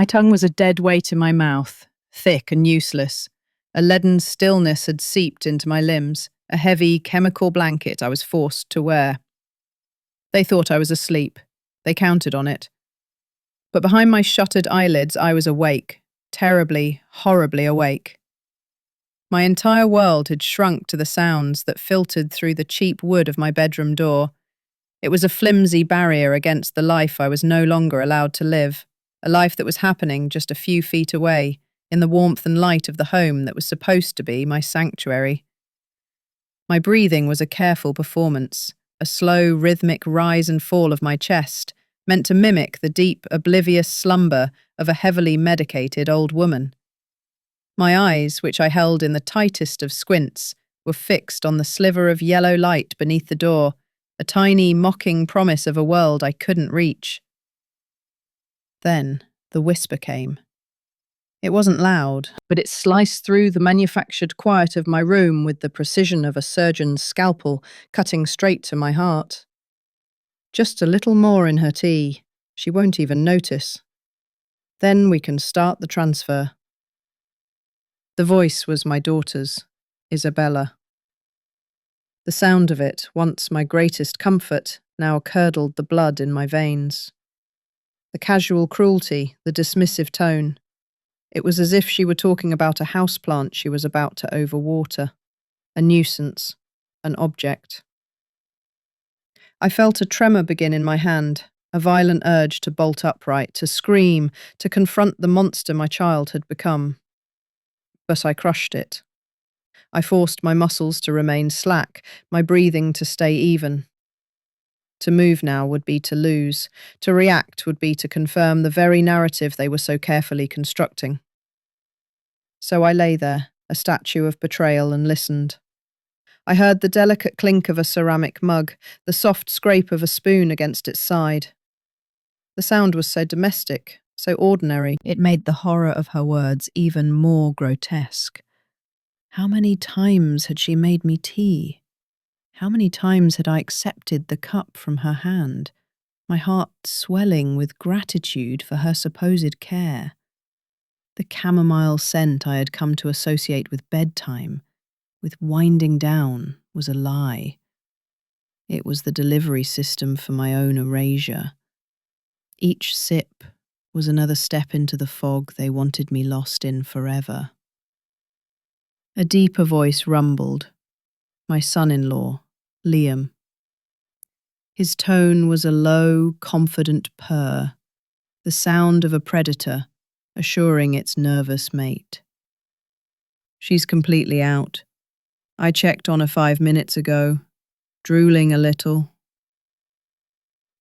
My tongue was a dead weight in my mouth, thick and useless. A leaden stillness had seeped into my limbs, a heavy chemical blanket I was forced to wear. They thought I was asleep. They counted on it. But behind my shuttered eyelids, I was awake, terribly, horribly awake. My entire world had shrunk to the sounds that filtered through the cheap wood of my bedroom door. It was a flimsy barrier against the life I was no longer allowed to live, a life that was happening just a few feet away, in the warmth and light of the home that was supposed to be my sanctuary. My breathing was a careful performance, a slow, rhythmic rise and fall of my chest, meant to mimic the deep, oblivious slumber of a heavily medicated old woman. My eyes, which I held in the tightest of squints, were fixed on the sliver of yellow light beneath the door, a tiny, mocking promise of a world I couldn't reach. Then the whisper came. It wasn't loud, but it sliced through the manufactured quiet of my room with the precision of a surgeon's scalpel, cutting straight to my heart. Just a little more in her tea. She won't even notice. Then we can start the transfer. The voice was my daughter's, Isabella. The sound of it, once my greatest comfort, now curdled the blood in my veins. The casual cruelty, the dismissive tone. It was as if she were talking about a houseplant she was about to overwater. A nuisance, an object. I felt a tremor begin in my hand, a violent urge to bolt upright, to scream, to confront the monster my child had become. But I crushed it. I forced my muscles to remain slack, my breathing to stay even. To move now would be to lose. To react would be to confirm the very narrative they were so carefully constructing. So I lay there, a statue of betrayal, and listened. I heard the delicate clink of a ceramic mug, the soft scrape of a spoon against its side. The sound was so domestic, so ordinary, it made the horror of her words even more grotesque. How many times had she made me tea? How many times had I accepted the cup from her hand, my heart swelling with gratitude for her supposed care? The chamomile scent I had come to associate with bedtime, with winding down, was a lie. It was the delivery system for my own erasure. Each sip was another step into the fog they wanted me lost in forever. A deeper voice rumbled. My son-in-law, Liam. His tone was a low, confident purr, the sound of a predator assuring its nervous mate. She's completely out. I checked on her 5 minutes ago, drooling a little.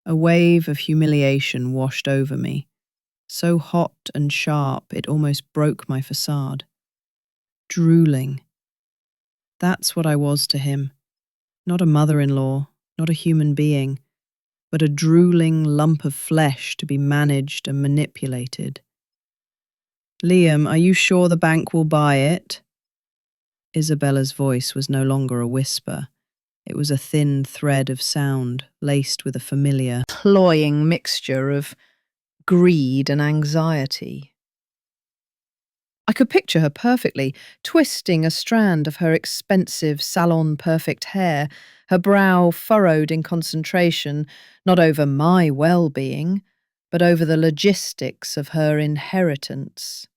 A wave of humiliation washed over me, so hot and sharp it almost broke my facade. Drooling. That's what I was to him. Not a mother-in-law, not a human being, but a drooling lump of flesh to be managed and manipulated. Liam, are you sure the bank will buy it? Isabella's voice was no longer a whisper. It was a thin thread of sound, laced with a familiar, cloying mixture of greed and anxiety. I could picture her perfectly, twisting a strand of her expensive salon-perfect hair, her brow furrowed in concentration, not over my well-being, but over the logistics of her inheritance.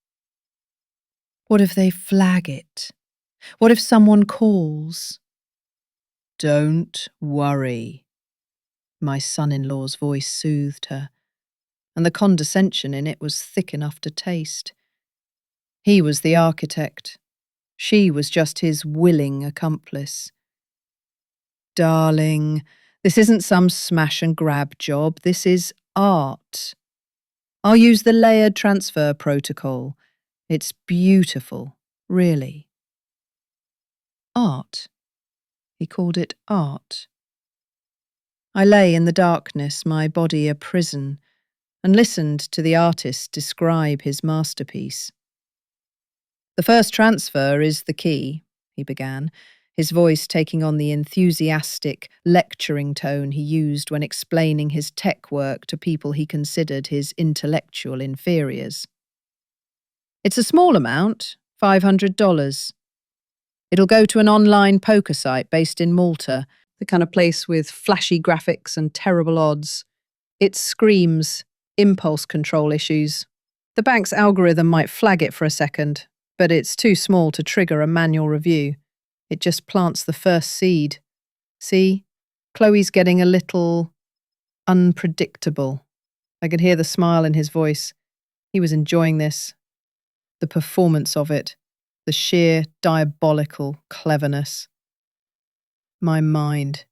What if they flag it? What if someone calls? Don't worry. My son-in-law's voice soothed her, and the condescension in it was thick enough to taste. He was the architect. She was just his willing accomplice. Darling, this isn't some smash-and-grab job. This is art. I'll use the layered transfer protocol. It's beautiful, really. Art. He called it art. I lay in the darkness, my body a prison, and listened to the artist describe his masterpiece. The first transfer is the key, he began. his voice taking on the enthusiastic, lecturing tone he used when explaining his tech work to people he considered his intellectual inferiors. It's a small amount, $500. It'll go to an online poker site based in Malta, the kind of place with flashy graphics and terrible odds. It screams impulse control issues. The bank's algorithm might flag it for a second, but it's too small to trigger a manual review. It just plants the first seed. See, Chloe's getting a little unpredictable. I could hear the smile in his voice. He was enjoying this. The performance of it. The sheer diabolical cleverness. My mind.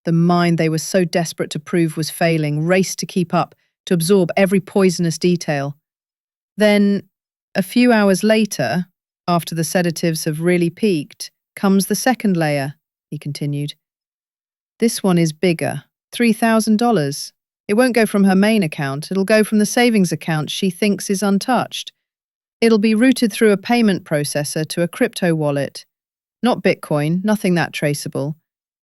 The mind they were so desperate to prove was failing, raced to keep up, to absorb every poisonous detail. Then, a few hours later, after the sedatives have really peaked, comes the second layer, he continued. This one is bigger, $3,000. It won't go from her main account, it'll go from the savings account she thinks is untouched. It'll be routed through a payment processor to a crypto wallet. Not Bitcoin, nothing that traceable.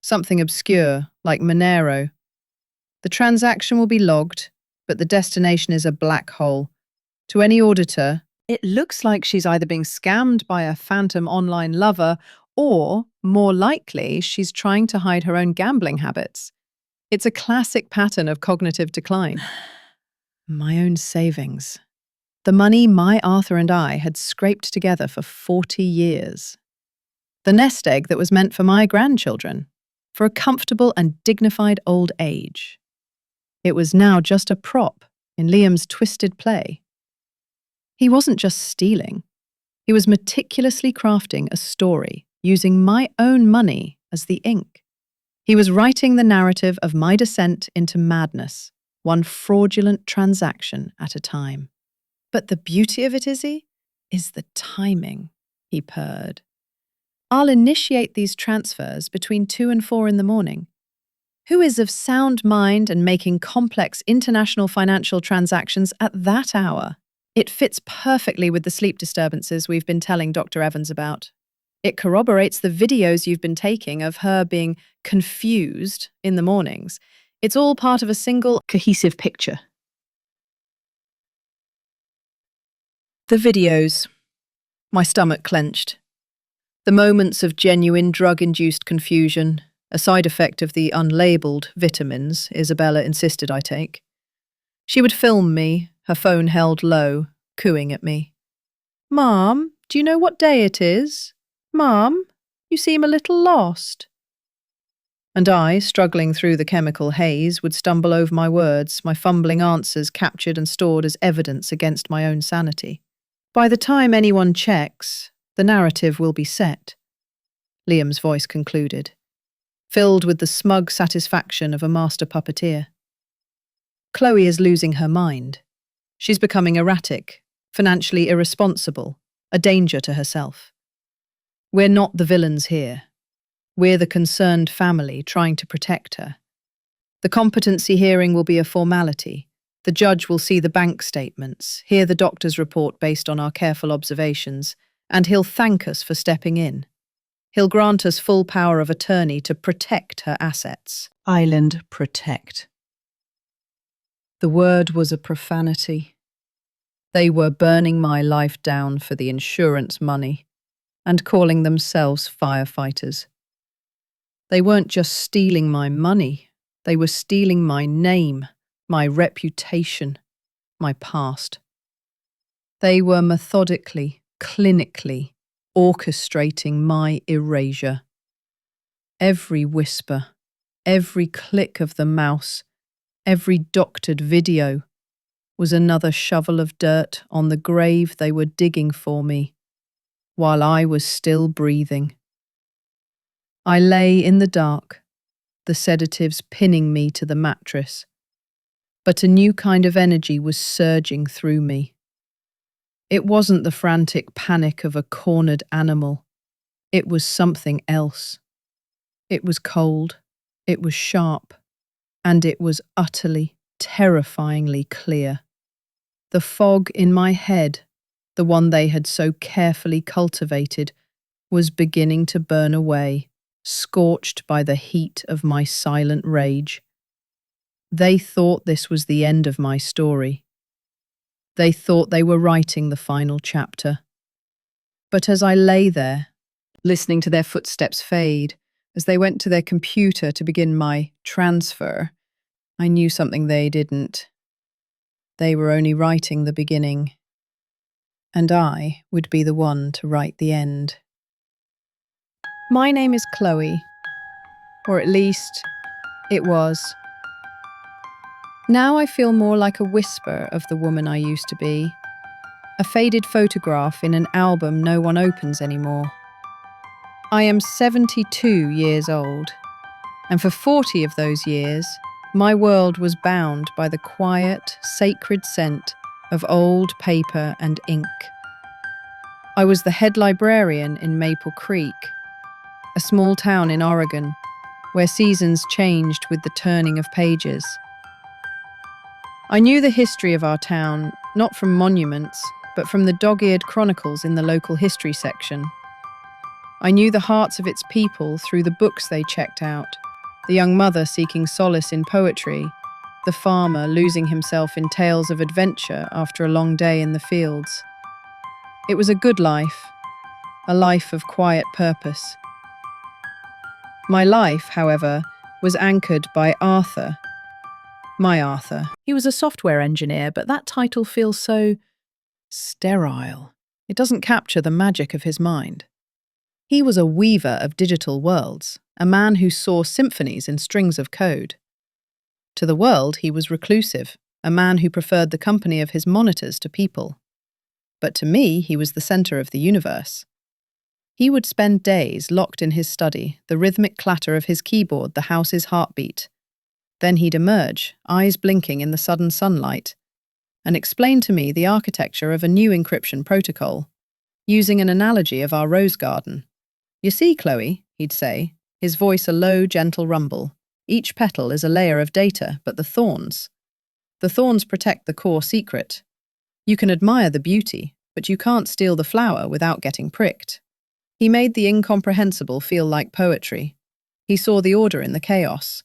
Something obscure, like Monero. The transaction will be logged, but the destination is a black hole. To any auditor, it looks like she's either being scammed by a phantom online lover or, more likely, she's trying to hide her own gambling habits. It's a classic pattern of cognitive decline. My own savings. The money my Arthur and I had scraped together for 40 years. The nest egg that was meant for my grandchildren, for a comfortable and dignified old age. It was now just a prop in Liam's twisted play. He wasn't just stealing. He was meticulously crafting a story using my own money as the ink. He was writing the narrative of my descent into madness, one fraudulent transaction at a time. But the beauty of it, Izzy, is the timing, he purred. I'll initiate these transfers between 2 and 4 in the morning. Who is of sound mind and making complex international financial transactions at that hour? It fits perfectly with the sleep disturbances we've been telling Dr. Evans about. It corroborates the videos you've been taking of her being confused in the mornings. It's all part of a single, cohesive picture. The videos. My stomach clenched. The moments of genuine drug-induced confusion, a side effect of the unlabeled vitamins Isabella insisted I take. She would film me, her phone held low, cooing at me. "Mom, do you know what day it is? Mom, you seem a little lost." And I, struggling through the chemical haze, would stumble over my words, my fumbling answers captured and stored as evidence against my own sanity. By the time anyone checks, the narrative will be set, Liam's voice concluded, filled with the smug satisfaction of a master puppeteer. Chloe is losing her mind. She's becoming erratic, financially irresponsible, a danger to herself. We're not the villains here. We're the concerned family trying to protect her. The competency hearing will be a formality. The judge will see the bank statements, hear the doctor's report based on our careful observations, and he'll thank us for stepping in. He'll grant us full power of attorney to protect her assets. Island protect. The word was a profanity. They were burning my life down for the insurance money and calling themselves firefighters. They weren't just stealing my money, they were stealing my name, my reputation, my past. They were methodically, clinically, orchestrating my erasure. Every whisper, every click of the mouse, every doctored video was another shovel of dirt on the grave they were digging for me, while I was still breathing. I lay in the dark, the sedatives pinning me to the mattress. But a new kind of energy was surging through me. It wasn't the frantic panic of a cornered animal. It was something else. It was cold, it was sharp, and it was utterly, terrifyingly clear. The fog in my head, the one they had so carefully cultivated, was beginning to burn away. scorched by the heat of my silent rage. They thought this was the end of my story. They thought they were writing the final chapter. But as I lay there, listening to their footsteps fade, as they went to their computer to begin my transfer, I knew something they didn't. They were only writing the beginning, and I would be the one to write the end. My name is Chloe, or at least it was. Now I feel more like a whisper of the woman I used to be, a faded photograph in an album no one opens anymore. I am 72 years old, and for 40 of those years, my world was bound by the quiet, sacred scent of old paper and ink. I was the head librarian in Maple Creek, a small town in Oregon, where seasons changed with the turning of pages. I knew the history of our town, not from monuments, but from the dog-eared chronicles in the local history section. I knew the hearts of its people through the books they checked out, the young mother seeking solace in poetry, the farmer losing himself in tales of adventure after a long day in the fields. It was a good life, a life of quiet purpose. My life, however, was anchored by Arthur. My Arthur. He was a software engineer, but that title feels so sterile. It doesn't capture the magic of his mind. He was a weaver of digital worlds, a man who saw symphonies in strings of code. To the world, he was reclusive, a man who preferred the company of his monitors to people. But to me, he was the center of the universe. He would spend days locked in his study, the rhythmic clatter of his keyboard, the house's heartbeat. Then he'd emerge, eyes blinking in the sudden sunlight, and explain to me the architecture of a new encryption protocol, using an analogy of our rose garden. "You see, Chloe," he'd say, his voice a low, gentle rumble. "Each petal is a layer of data, but the thorns protect the core secret. You can admire the beauty, but you can't steal the flower without getting pricked." He made the incomprehensible feel like poetry. He saw the order in the chaos.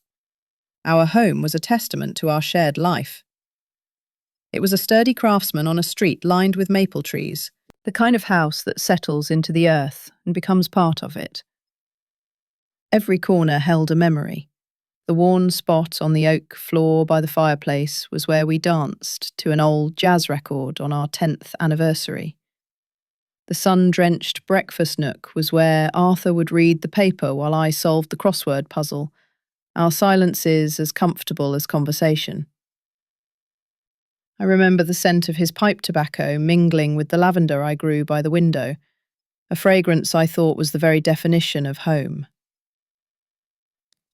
Our home was a testament to our shared life. It was a sturdy craftsman on a street lined with maple trees, the kind of house that settles into the earth and becomes part of it. Every corner held a memory. The worn spot on the oak floor by the fireplace was where we danced to an old jazz record on our 10th anniversary. The sun-drenched breakfast nook was where Arthur would read the paper while I solved the crossword puzzle, our silences as comfortable as conversation. I remember the scent of his pipe tobacco mingling with the lavender I grew by the window, a fragrance I thought was the very definition of home.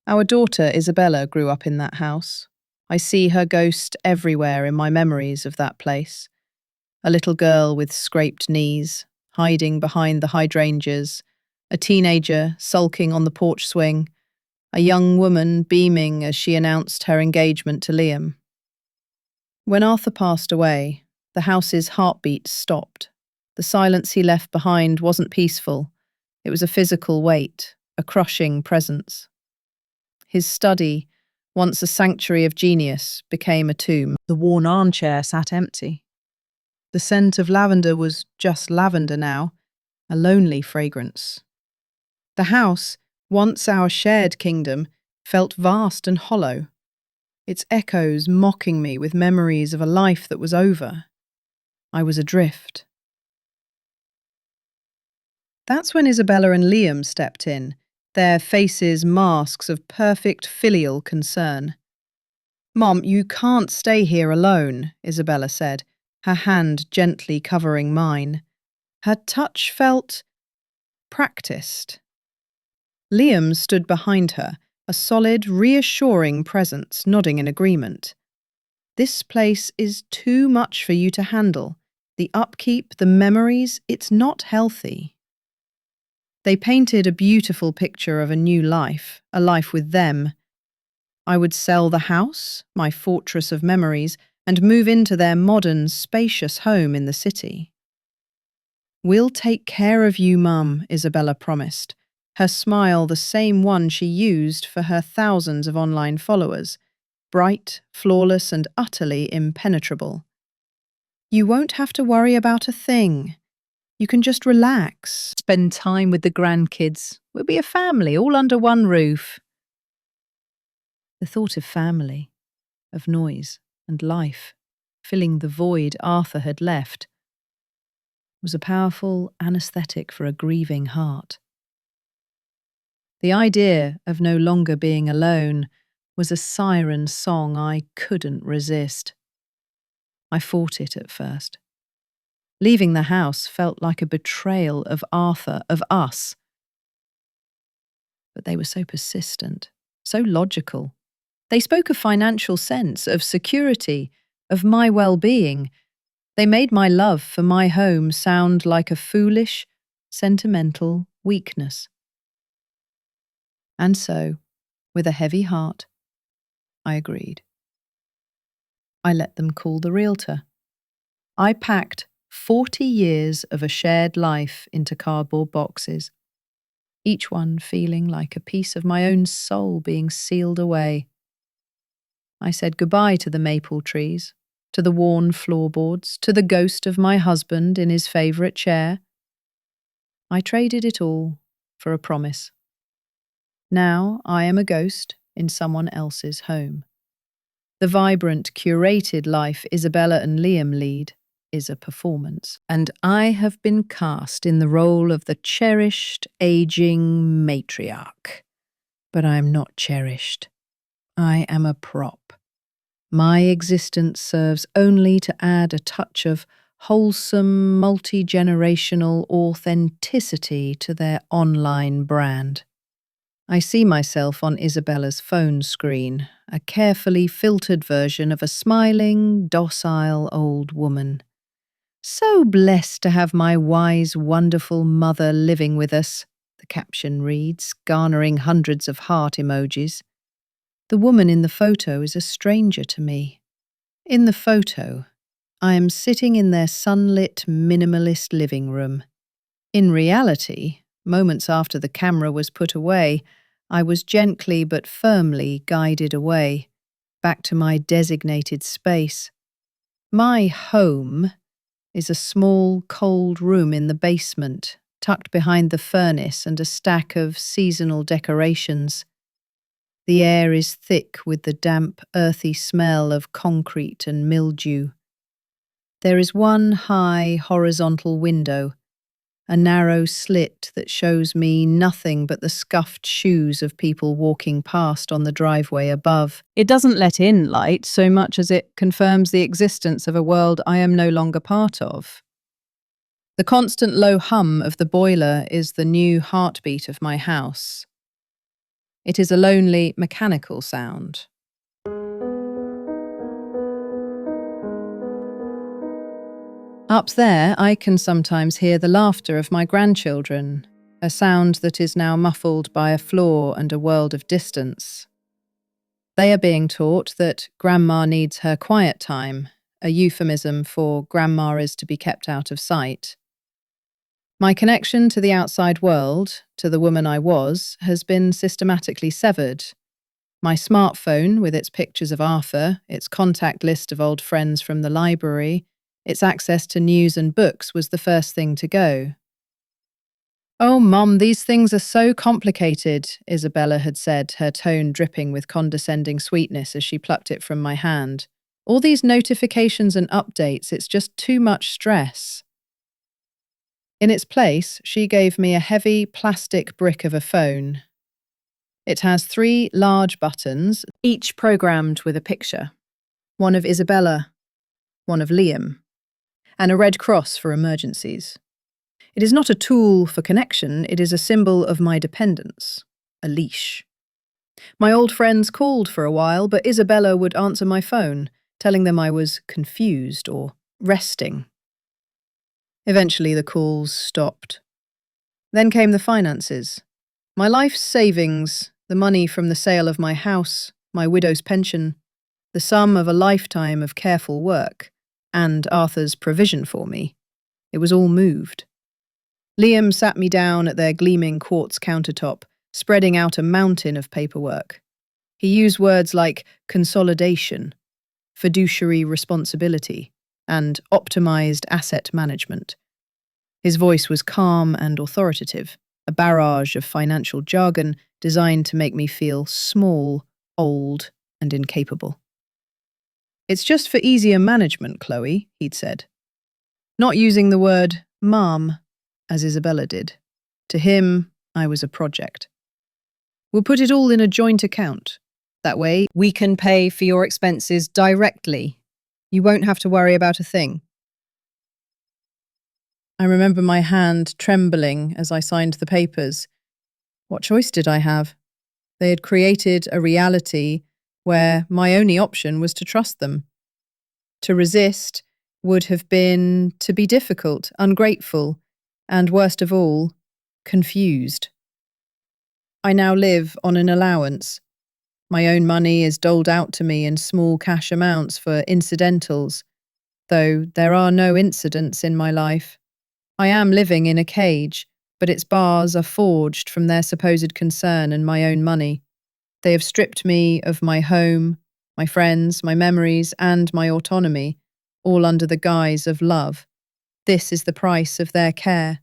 Our daughter Isabella grew up in that house. I see her ghost everywhere in my memories of that place. A little girl with scraped knees, hiding behind the hydrangeas, a teenager sulking on the porch swing, a young woman beaming as she announced her engagement to Liam. When Arthur passed away, the house's heartbeat stopped. The silence he left behind wasn't peaceful. It was a physical weight, a crushing presence. His study, once a sanctuary of genius, became a tomb. The worn armchair sat empty. The scent of lavender was just lavender now, a lonely fragrance. The house, once our shared kingdom, felt vast and hollow, its echoes mocking me with memories of a life that was over. I was adrift. That's when Isabella and Liam stepped in, their faces masks of perfect filial concern. "Mom, you can't stay here alone," Isabella said, her hand gently covering mine. Her touch felt practiced. Liam stood behind her, a solid, reassuring presence, nodding in agreement. "This place is too much for you to handle. The upkeep, the memories, it's not healthy." They painted a beautiful picture of a new life, a life with them. I would sell the house, my fortress of memories, and move into their modern, spacious home in the city. "We'll take care of you, Mum," Isabella promised, her smile the same one she used for her thousands of online followers, bright, flawless, and utterly impenetrable. You won't have to worry about a thing. You can just relax. Spend time with the grandkids. We'll be a family, all under one roof. The thought of family, of noise and life, filling the void Arthur had left, was a powerful anesthetic for a grieving heart. The idea of no longer being alone was a siren song I couldn't resist. I fought it at first. Leaving the house felt like a betrayal of Arthur, of us. But they were so persistent, so logical. They spoke of financial sense, of security, of my well-being. They made my love for my home sound like a foolish, sentimental weakness. And so, with a heavy heart, I agreed. I let them call the realtor. I packed 40 years of a shared life into cardboard boxes, each one feeling like a piece of my own soul being sealed away. I said goodbye to the maple trees, to the worn floorboards, to the ghost of my husband in his favourite chair. I traded it all for a promise. Now I am a ghost in someone else's home. The vibrant, curated life Isabella and Liam lead is a performance, and I have been cast in the role of the cherished, aging matriarch. But I am not cherished. I am a prop. My existence serves only to add a touch of wholesome, multi-generational authenticity to their online brand. I see myself on Isabella's phone screen, a carefully filtered version of a smiling, docile old woman. So blessed to have my wise, wonderful mother living with us, the caption reads, garnering hundreds of heart emojis. The woman in the photo is a stranger to me. In the photo, I am sitting in their sunlit, minimalist living room. In reality, moments after the camera was put away, I was gently but firmly guided away, back to my designated space. My home is a small, cold room in the basement, tucked behind the furnace and a stack of seasonal decorations. The air is thick with the damp, earthy smell of concrete and mildew. There is one high, horizontal window, a narrow slit that shows me nothing but the scuffed shoes of people walking past on the driveway above. It doesn't let in light so much as it confirms the existence of a world I am no longer part of. The constant low hum of the boiler is the new heartbeat of my house. It is a lonely, mechanical sound. Up there, I can sometimes hear the laughter of my grandchildren, a sound that is now muffled by a floor and a world of distance. They are being taught that grandma needs her quiet time, a euphemism for grandma is to be kept out of sight. My connection to the outside world, to the woman I was, has been systematically severed. My smartphone, with its pictures of Arthur, its contact list of old friends from the library, its access to news and books, was the first thing to go. "Oh, Mum, these things are so complicated," Isabella had said, her tone dripping with condescending sweetness as she plucked it from my hand. "All these notifications and updates, it's just too much stress." In its place, she gave me a heavy plastic brick of a phone. It has 3 large buttons, each programmed with a picture. One of Isabella, one of Liam, and a red cross for emergencies. It is not a tool for connection, it is a symbol of my dependence, a leash. My old friends called for a while, but Isabella would answer my phone, telling them I was confused or resting. Eventually the calls stopped. Then came the finances. My life's savings, the money from the sale of my house, my widow's pension, the sum of a lifetime of careful work, and Arthur's provision for me. It was all moved. Liam sat me down at their gleaming quartz countertop, spreading out a mountain of paperwork. He used words like consolidation, fiduciary responsibility, and optimized asset management. His voice was calm and authoritative, a barrage of financial jargon designed to make me feel small, old, and incapable. "It's just for easier management, Chloe," he'd said, not using the word mum, as Isabella did. To him, I was a project. "We'll put it all in a joint account. That way, we can pay for your expenses directly. You won't have to worry about a thing." I remember my hand trembling as I signed the papers. What choice did I have? They had created a reality where my only option was to trust them. To resist would have been to be difficult, ungrateful, and worst of all, confused. I now live on an allowance. My own money is doled out to me in small cash amounts for incidentals, though there are no incidents in my life. I am living in a cage, but its bars are forged from their supposed concern and my own money. They have stripped me of my home, my friends, my memories, and my autonomy, all under the guise of love. This is the price of their care.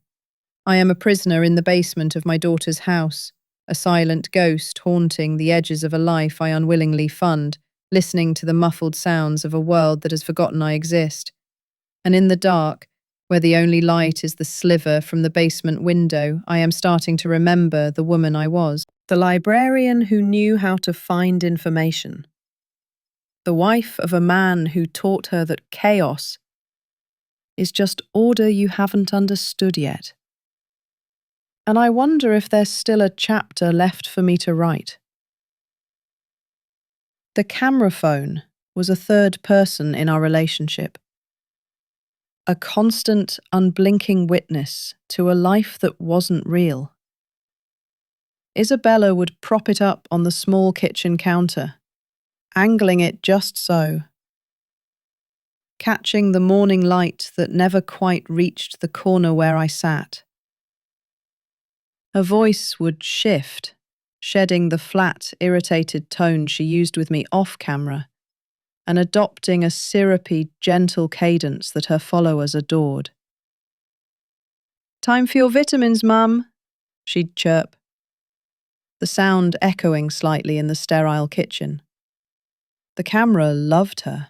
I am a prisoner in the basement of my daughter's house, a silent ghost haunting the edges of a life I unwillingly fund, listening to the muffled sounds of a world that has forgotten I exist. And in the dark, where the only light is the sliver from the basement window, I am starting to remember the woman I was. The librarian who knew how to find information. The wife of a man who taught her that chaos is just order you haven't understood yet. And I wonder if there's still a chapter left for me to write. The camera phone was a third person in our relationship. A constant, unblinking witness to a life that wasn't real. Isabella would prop it up on the small kitchen counter, angling it just so, catching the morning light that never quite reached the corner where I sat. Her voice would shift, shedding the flat, irritated tone she used with me off camera, and adopting a syrupy, gentle cadence that her followers adored. "Time for your vitamins, Mum," she'd chirp, the sound echoing slightly in the sterile kitchen. The camera loved her.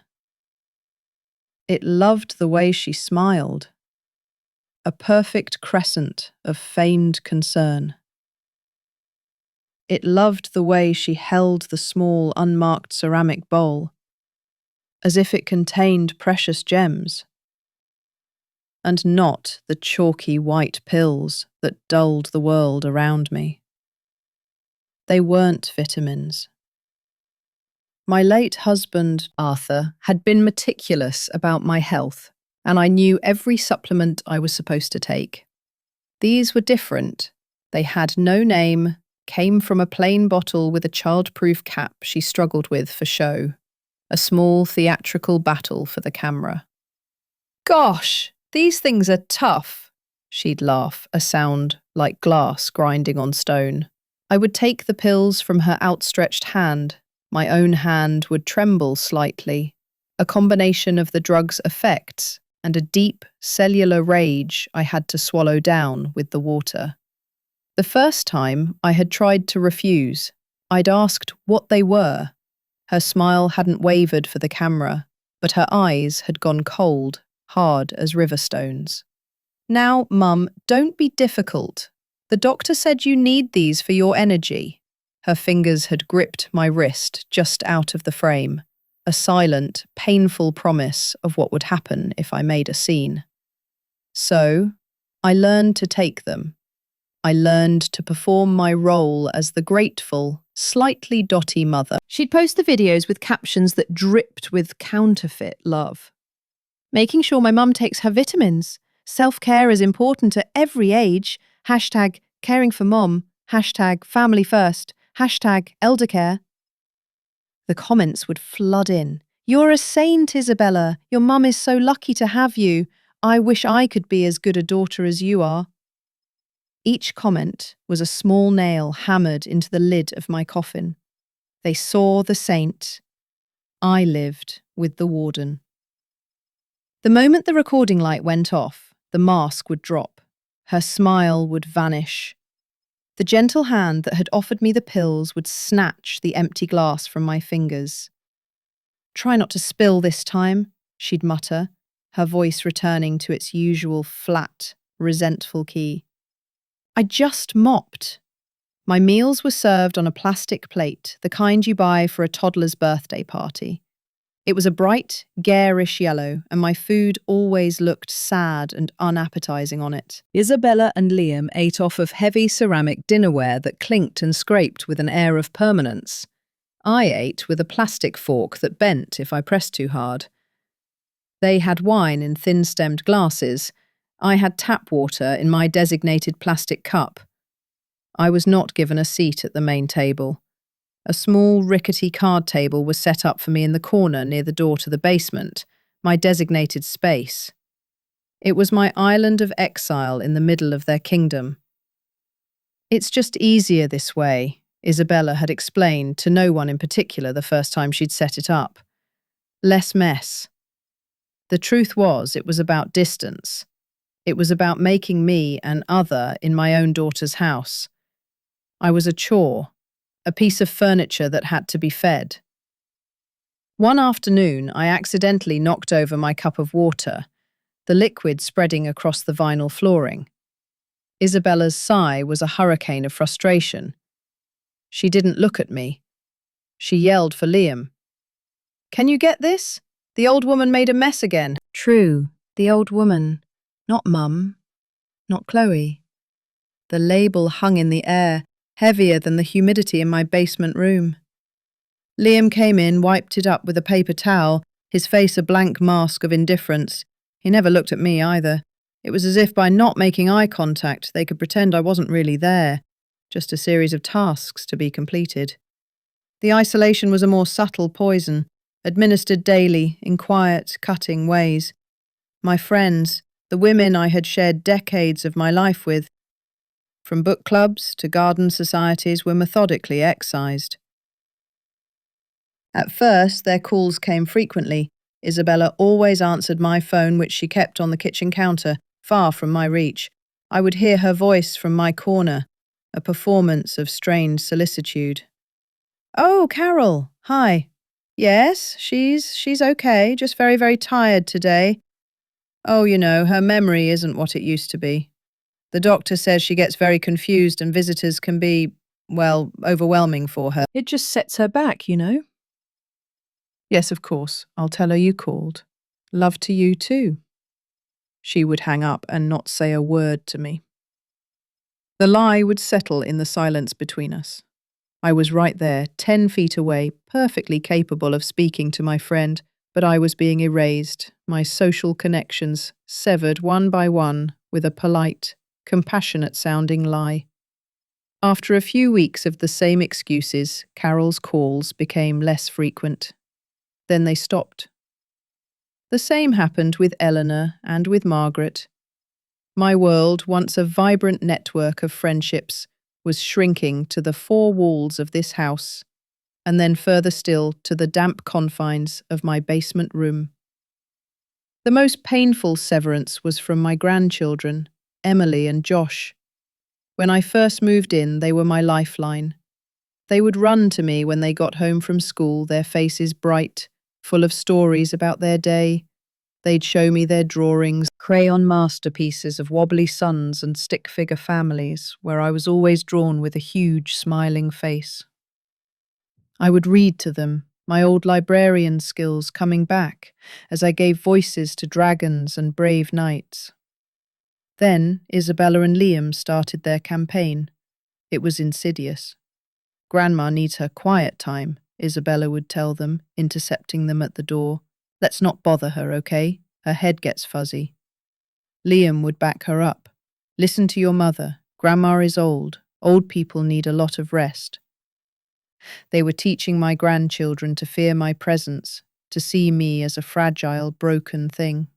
It loved the way she smiled, a perfect crescent of feigned concern. It loved the way she held the small, unmarked ceramic bowl, as if it contained precious gems, and not the chalky white pills that dulled the world around me. They weren't vitamins. My late husband, Arthur, had been meticulous about my health, and I knew every supplement I was supposed to take. These were different. They had no name, came from a plain bottle with a child-proof cap she struggled with for show. A small theatrical battle for the camera. "Gosh, these things are tough," she'd laugh, a sound like glass grinding on stone. I would take the pills from her outstretched hand. My own hand would tremble slightly, a combination of the drug's effects and a deep cellular rage I had to swallow down with the water. The first time I had tried to refuse, I'd asked what they were. Her smile hadn't wavered for the camera, but her eyes had gone cold, hard as river stones. "Now, Mum, don't be difficult. The doctor said you need these for your energy." Her fingers had gripped my wrist just out of the frame, a silent, painful promise of what would happen if I made a scene. So, I learned to take them. I learned to perform my role as the grateful, slightly dotty mother. She'd post the videos with captions that dripped with counterfeit love. "Making sure my mum takes her vitamins. Self-care is important at every age. Hashtag caring for mom. Hashtag family first. Hashtag eldercare." The comments would flood in. "You're a saint, Isabella. Your mum is so lucky to have you. I wish I could be as good a daughter as you are." Each comment was a small nail hammered into the lid of my coffin. They saw the saint. I lived with the warden. The moment the recording light went off, the mask would drop. Her smile would vanish. The gentle hand that had offered me the pills would snatch the empty glass from my fingers. "Try not to spill this time," she'd mutter, her voice returning to its usual flat, resentful key. I just mopped. My meals were served on a plastic plate, the kind you buy for a toddler's birthday party. It was a bright, garish yellow, and my food always looked sad and unappetizing on it. Isabella and Liam ate off of heavy ceramic dinnerware that clinked and scraped with an air of permanence. I ate with a plastic fork that bent if I pressed too hard. They had wine in thin-stemmed glasses. I had tap water in my designated plastic cup. I was not given a seat at the main table. A small, rickety card table was set up for me in the corner near the door to the basement, my designated space. It was my island of exile in the middle of their kingdom. "It's just easier this way," Isabella had explained to no one in particular the first time she'd set it up. "Less mess." The truth was, it was about distance. It was about making me an other in my own daughter's house. I was a chore, a piece of furniture that had to be fed. One afternoon, I accidentally knocked over my cup of water, the liquid spreading across the vinyl flooring. Isabella's sigh was a hurricane of frustration. She didn't look at me. She yelled for Liam. "Can you get this? The old woman made a mess again." True, the old woman. Not Mum. Not Chloe. The label hung in the air, heavier than the humidity in my basement room. Liam came in, wiped it up with a paper towel, his face a blank mask of indifference. He never looked at me either. It was as if by not making eye contact, they could pretend I wasn't really there, just a series of tasks to be completed. The isolation was a more subtle poison, administered daily, in quiet, cutting ways. My friends, the women I had shared decades of my life with, from book clubs to garden societies, were methodically excised. At first, their calls came frequently. Isabella always answered my phone, which she kept on the kitchen counter, far from my reach. I would hear her voice from my corner, a performance of strained solicitude. "Oh, Carol, hi. Yes, she's okay, just very, very tired today. Oh, her memory isn't what it used to be. The doctor says she gets very confused and visitors can be, well, overwhelming for her. It just sets her back, Yes, of course. I'll tell her you called. Love to you too." She would hang up and not say a word to me. The lie would settle in the silence between us. I was right there, 10 feet away, perfectly capable of speaking to my friend, but I was being erased, my social connections severed one by one with a polite, compassionate-sounding lie. After a few weeks of the same excuses, Carol's calls became less frequent. Then they stopped. The same happened with Eleanor and with Margaret. My world, once a vibrant network of friendships, was shrinking to the 4 walls of this house, and then further still to the damp confines of my basement room. The most painful severance was from my grandchildren, Emily and Josh. When I first moved in, they were my lifeline. They would run to me when they got home from school, their faces bright, full of stories about their day. They'd show me their drawings, crayon masterpieces of wobbly suns and stick-figure families, where I was always drawn with a huge, smiling face. I would read to them, my old librarian skills coming back as I gave voices to dragons and brave knights. Then Isabella and Liam started their campaign. It was insidious. "Grandma needs her quiet time," Isabella would tell them, intercepting them at the door. "Let's not bother her, okay? Her head gets fuzzy." Liam would back her up. "Listen to your mother. Grandma is old. Old people need a lot of rest." They were teaching my grandchildren to fear my presence, to see me as a fragile, broken thing.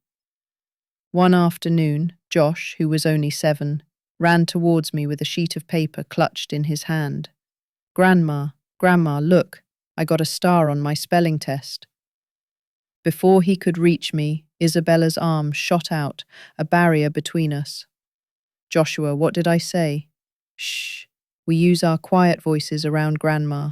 One afternoon, Josh, who was only 7, ran towards me with a sheet of paper clutched in his hand. Grandma, look, I got a star on my spelling test." Before he could reach me, Isabella's arm shot out, a barrier between us. "Joshua, what did I say?" "Shh, we use our quiet voices around Grandma."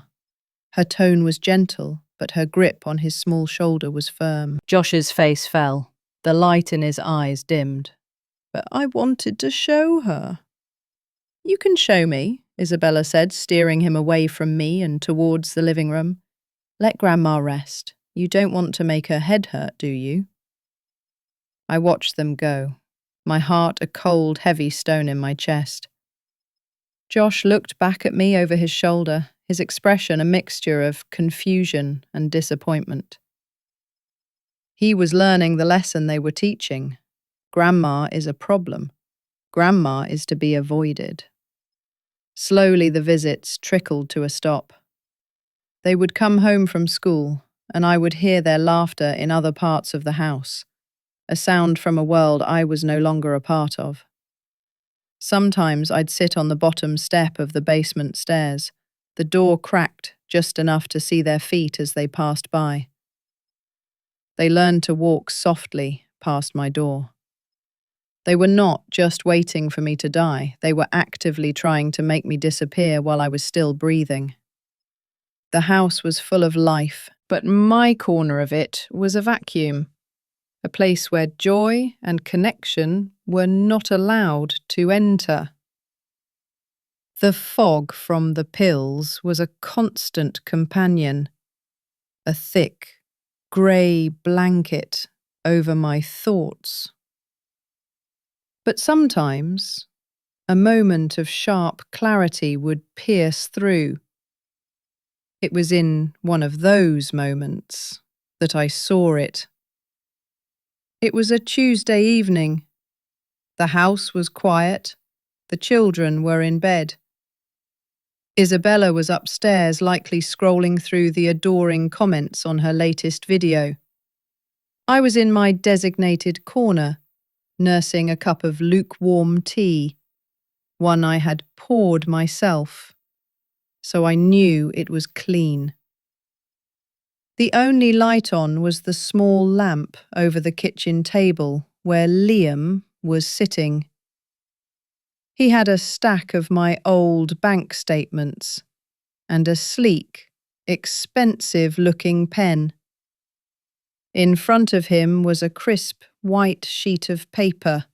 Her tone was gentle, but her grip on his small shoulder was firm. Josh's face fell. The light in his eyes dimmed. "But I wanted to show her." "You can show me," Isabella said, steering him away from me and towards the living room. "Let Grandma rest. You don't want to make her head hurt, do you?" I watched them go, my heart a cold, heavy stone in my chest. Josh looked back at me over his shoulder, his expression a mixture of confusion and disappointment. He was learning the lesson they were teaching. Grandma is a problem. Grandma is to be avoided. Slowly the visits trickled to a stop. They would come home from school, and I would hear their laughter in other parts of the house, a sound from a world I was no longer a part of. Sometimes I'd sit on the bottom step of the basement stairs, the door cracked just enough to see their feet as they passed by. They learned to walk softly past my door. They were not just waiting for me to die, they were actively trying to make me disappear while I was still breathing. The house was full of life, but my corner of it was a vacuum, a place where joy and connection were not allowed to enter. The fog from the pills was a constant companion, a thick, grey blanket over my thoughts. But sometimes, a moment of sharp clarity would pierce through. It was in one of those moments that I saw it. It was a Tuesday evening. The house was quiet. The children were in bed. Isabella was upstairs, likely scrolling through the adoring comments on her latest video. I was in my designated corner, nursing a cup of lukewarm tea, one I had poured myself, so I knew it was clean. The only light on was the small lamp over the kitchen table where Liam was sitting. He had a stack of my old bank statements and a sleek, expensive-looking pen. In front of him was a crisp, white sheet of paper.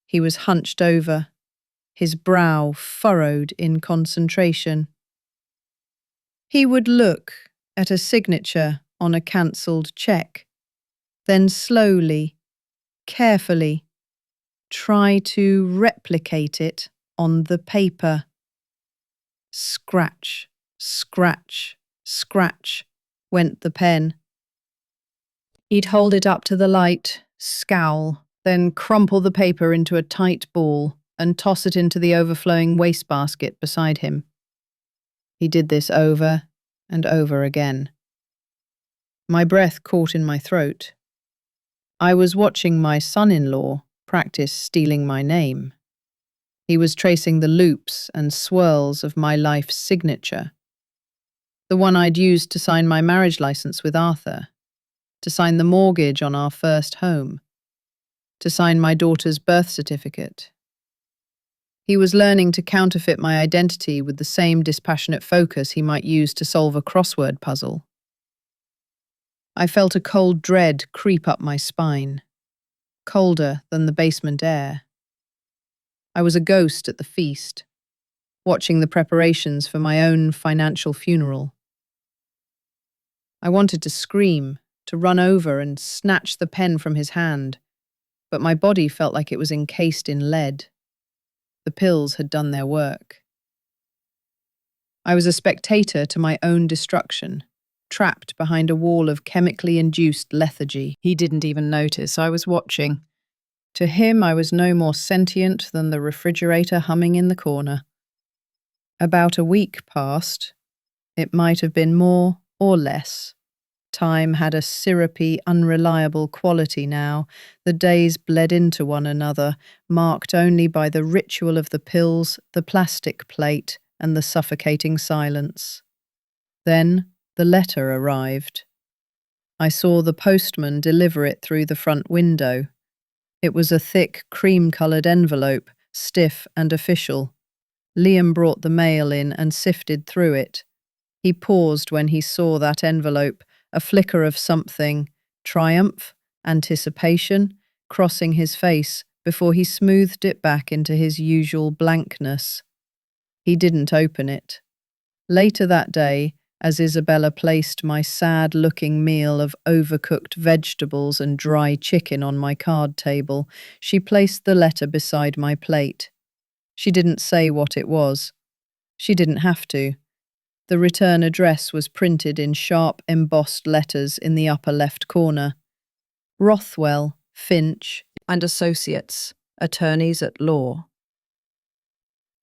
He was hunched over, his brow furrowed in concentration. He would look at a signature on a cancelled check, then slowly, carefully, try to replicate it on the paper. Scratch, scratch, scratch went the pen. He'd hold it up to the light, scowl, then crumple the paper into a tight ball and toss it into the overflowing wastebasket beside him. He did this over and over again. My breath caught in my throat. I was watching my son-in-law practice stealing my name. He was tracing the loops and swirls of my life's signature, the one I'd used to sign my marriage license with Arthur, to sign the mortgage on our first home, to sign my daughter's birth certificate. He was learning to counterfeit my identity with the same dispassionate focus he might use to solve a crossword puzzle. I felt a cold dread creep up my spine, colder than the basement air. I was a ghost at the feast, watching the preparations for my own financial funeral. I wanted to scream, to run over and snatch the pen from his hand, but my body felt like it was encased in lead. The pills had done their work. I was a spectator to my own destruction, trapped behind a wall of chemically induced lethargy. He didn't even notice I was watching. To him, I was no more sentient than the refrigerator humming in the corner. About a week passed. It might have been more or less, Time had a syrupy, unreliable quality now. The days bled into one another, marked only by the ritual of the pills, the plastic plate, and the suffocating silence. Then the letter arrived. I saw the postman deliver it through the front window. It was a thick, cream-coloured envelope, stiff and official. Liam brought the mail in and sifted through it. He paused when he saw that envelope, a flicker of something, triumph, anticipation, crossing his face before he smoothed it back into his usual blankness. He didn't open it. Later that day, as Isabella placed my sad-looking meal of overcooked vegetables and dry chicken on my card table, she placed the letter beside my plate. She didn't say what it was. She didn't have to. The return address was printed in sharp, embossed letters in the upper left corner. Rothwell, Finch, and Associates, Attorneys at Law.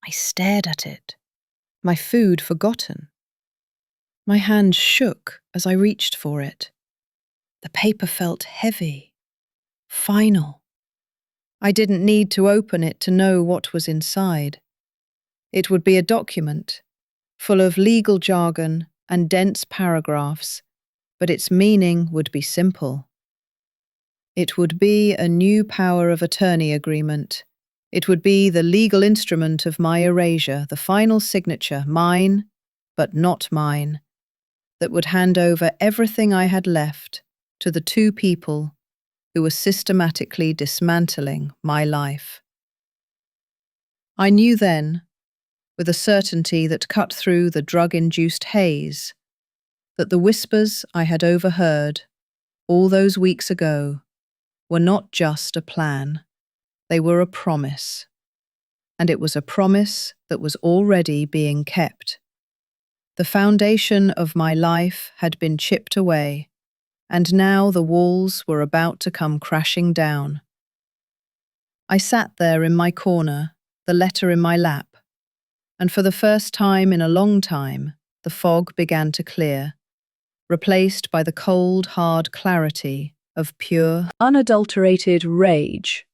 I stared at it, my food forgotten. My hand shook as I reached for it. The paper felt heavy, final. I didn't need to open it to know what was inside. It would be a document, full of legal jargon and dense paragraphs, but its meaning would be simple. It would be a new power of attorney agreement. It would be the legal instrument of my erasure, the final signature, mine, but not mine, that would hand over everything I had left to the two people who were systematically dismantling my life. I knew then, with a certainty that cut through the drug-induced haze, that the whispers I had overheard all those weeks ago were not just a plan, they were a promise. And it was a promise that was already being kept. The foundation of my life had been chipped away, and now the walls were about to come crashing down. I sat there in my corner, the letter in my lap, and for the first time in a long time, the fog began to clear, replaced by the cold, hard clarity of pure, unadulterated rage.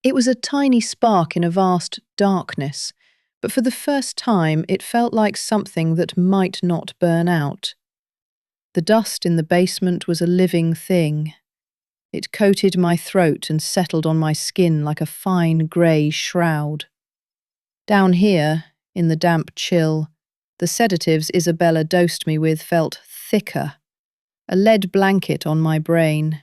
It was a tiny spark in a vast darkness, but for the first time it felt like something that might not burn out. The dust in the basement was a living thing. It coated my throat and settled on my skin like a fine grey shroud. Down here, in the damp chill, the sedatives Isabella dosed me with felt thicker, a lead blanket on my brain.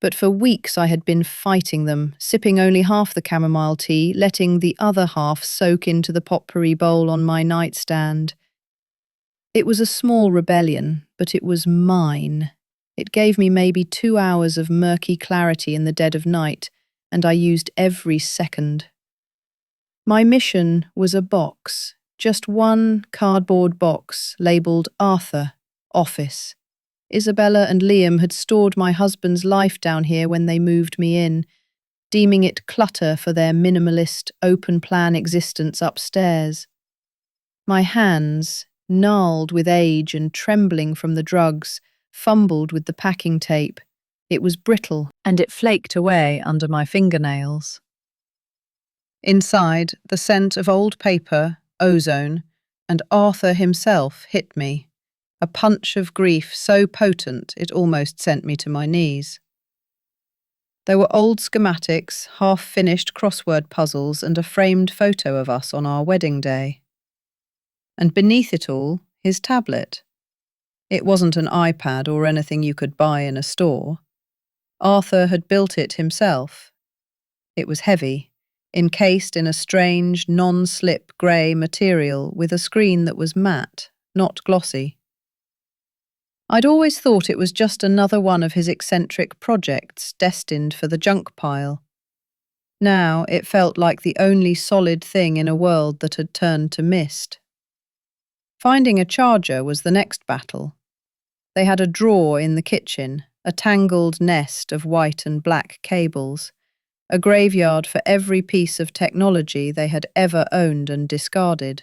But for weeks I had been fighting them, sipping only half the chamomile tea, letting the other half soak into the potpourri bowl on my nightstand. It was a small rebellion, but it was mine. It gave me maybe 2 hours of murky clarity in the dead of night, and I used every second. My mission was a box, just one cardboard box labelled Arthur, Office. Isabella and Liam had stored my husband's life down here when they moved me in, deeming it clutter for their minimalist, open-plan existence upstairs. My hands, gnarled with age and trembling from the drugs, fumbled with the packing tape. It was brittle, and it flaked away under my fingernails. Inside, the scent of old paper, ozone, and Arthur himself hit me. A punch of grief so potent it almost sent me to my knees. There were old schematics, half-finished crossword puzzles, and a framed photo of us on our wedding day. And beneath it all, his tablet. It wasn't an iPad or anything you could buy in a store. Arthur had built it himself. It was heavy, encased in a strange, non-slip grey material with a screen that was matte, not glossy. I'd always thought it was just another one of his eccentric projects destined for the junk pile. Now it felt like the only solid thing in a world that had turned to mist. Finding a charger was the next battle. They had a drawer in the kitchen, a tangled nest of white and black cables, a graveyard for every piece of technology they had ever owned and discarded.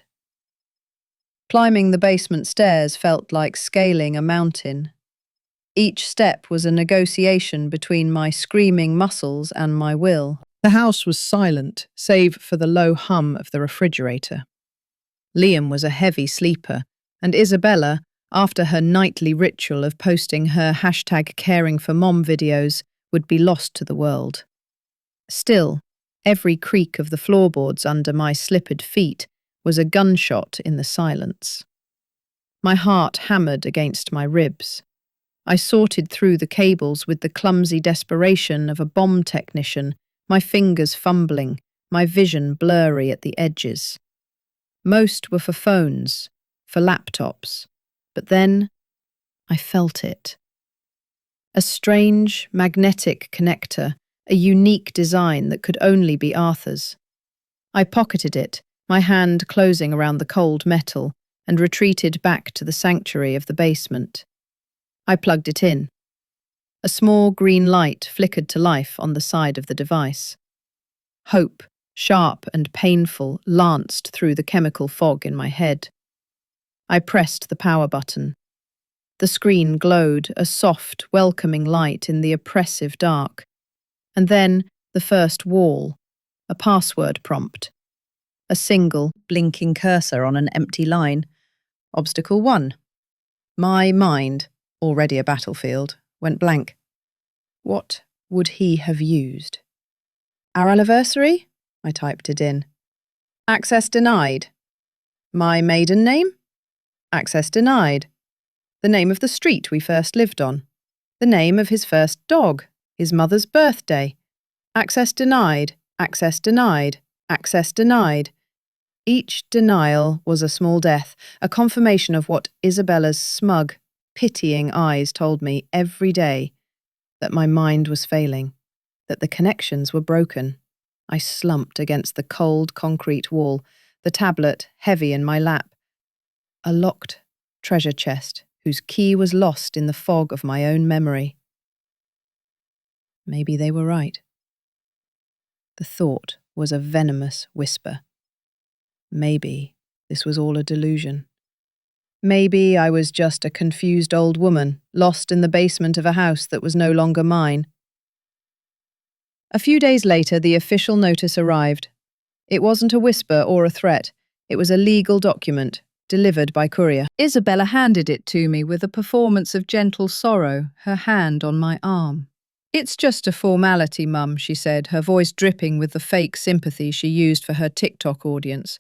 Climbing the basement stairs felt like scaling a mountain. Each step was a negotiation between my screaming muscles and my will. The house was silent, save for the low hum of the refrigerator. Liam was a heavy sleeper, and Isabella, after her nightly ritual of posting her #caringformom videos, would be lost to the world. Still, every creak of the floorboards under my slippered feet was a gunshot in the silence. My heart hammered against my ribs. I sorted through the cables with the clumsy desperation of a bomb technician, my fingers fumbling, my vision blurry at the edges. Most were for phones, for laptops, but then I felt it. A strange, magnetic connector, a unique design that could only be Arthur's. I pocketed it, my hand closing around the cold metal, and retreated back to the sanctuary of the basement. I plugged it in. A small green light flickered to life on the side of the device. Hope, sharp and painful, lanced through the chemical fog in my head. I pressed the power button. The screen glowed, a soft, welcoming light in the oppressive dark. And then the first wall, a password prompt. A single, blinking cursor on an empty line. Obstacle 1. My mind, already a battlefield, went blank. What would he have used? Our anniversary? I typed it in. Access denied. My maiden name? Access denied. The name of the street we first lived on. The name of his first dog. His mother's birthday. Access denied. Access denied. Access denied. Each denial was a small death, a confirmation of what Isabella's smug, pitying eyes told me every day, that my mind was failing, that the connections were broken. I slumped against the cold concrete wall, the tablet heavy in my lap. A locked treasure chest whose key was lost in the fog of my own memory. Maybe they were right. The thought was a venomous whisper. Maybe this was all a delusion. Maybe I was just a confused old woman, lost in the basement of a house that was no longer mine. A few days later, the official notice arrived. It wasn't a whisper or a threat. It was a legal document, delivered by courier. Isabella handed it to me with a performance of gentle sorrow, her hand on my arm. It's just a formality, Mum, she said, her voice dripping with the fake sympathy she used for her TikTok audience.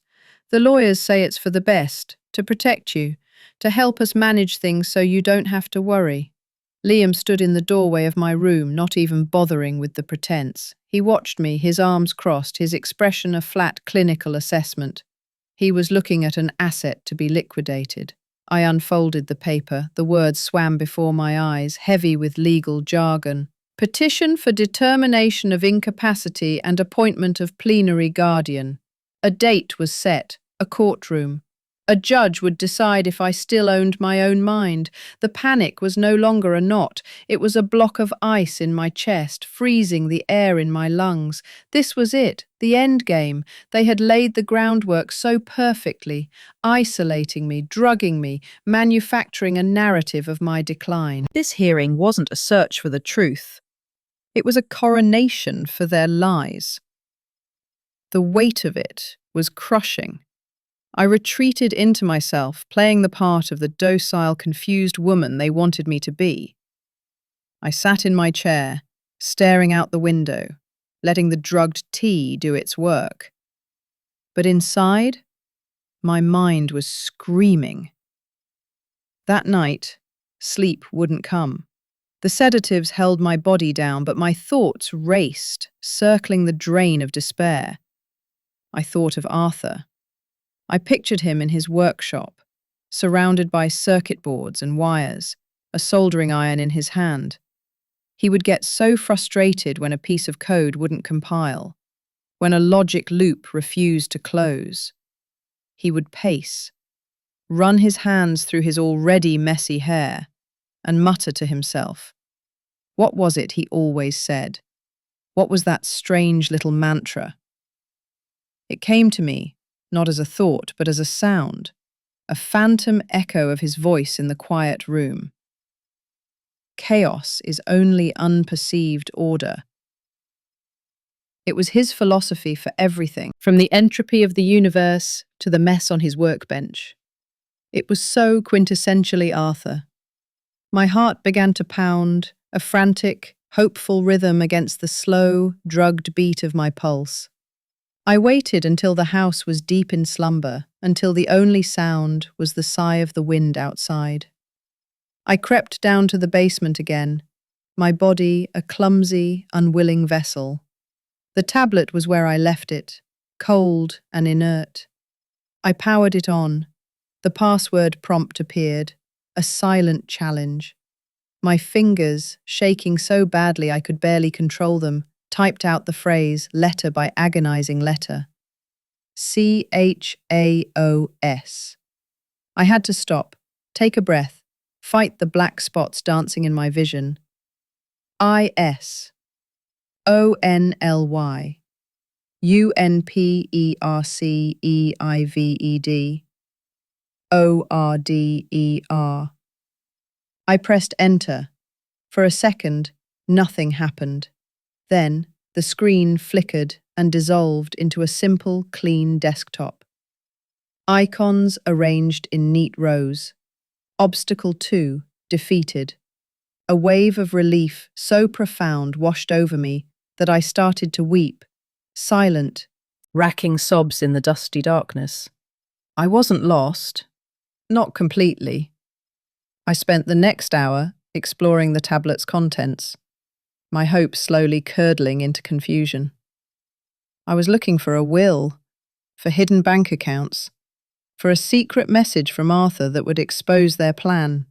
The lawyers say it's for the best, to protect you, to help us manage things so you don't have to worry. Liam stood in the doorway of my room, not even bothering with the pretense. He watched me, his arms crossed, his expression a flat clinical assessment. He was looking at an asset to be liquidated. I unfolded the paper. The words swam before my eyes, heavy with legal jargon. Petition for determination of incapacity and appointment of plenary guardian. A date was set, a courtroom. A judge would decide if I still owned my own mind. The panic was no longer a knot. It was a block of ice in my chest, freezing the air in my lungs. This was it, the end game. They had laid the groundwork so perfectly, isolating me, drugging me, manufacturing a narrative of my decline. This hearing wasn't a search for the truth. It was a coronation for their lies. The weight of it was crushing. I retreated into myself, playing the part of the docile, confused woman they wanted me to be. I sat in my chair, staring out the window, letting the drugged tea do its work. But inside, my mind was screaming. That night, sleep wouldn't come. The sedatives held my body down, but my thoughts raced, circling the drain of despair. I thought of Arthur. I pictured him in his workshop, surrounded by circuit boards and wires, a soldering iron in his hand. He would get so frustrated when a piece of code wouldn't compile, when a logic loop refused to close. He would pace, run his hands through his already messy hair, and mutter to himself. What was it he always said? What was that strange little mantra? It came to me, not as a thought, but as a sound, a phantom echo of his voice in the quiet room. Chaos is only unperceived order. It was his philosophy for everything, from the entropy of the universe to the mess on his workbench. It was so quintessentially Arthur. My heart began to pound, a frantic, hopeful rhythm against the slow, drugged beat of my pulse. I waited until the house was deep in slumber, until the only sound was the sigh of the wind outside. I crept down to the basement again, my body a clumsy, unwilling vessel. The tablet was where I left it, cold and inert. I powered it on. The password prompt appeared, a silent challenge. My fingers, shaking so badly I could barely control them, typed out the phrase, letter by agonizing letter. CHAOS. I had to stop, take a breath, fight the black spots dancing in my vision. IS. ONLY. UNPERCEIVED. ORDER. I pressed enter. For a second, nothing happened. Then, the screen flickered and dissolved into a simple, clean desktop. Icons arranged in neat rows. Obstacle 2, defeated. A wave of relief so profound washed over me that I started to weep, silent, racking sobs in the dusty darkness. I wasn't lost. Not completely. I spent the next hour exploring the tablet's contents, my hopes slowly curdling into confusion. I was looking for a will, for hidden bank accounts, for a secret message from Arthur that would expose their plan.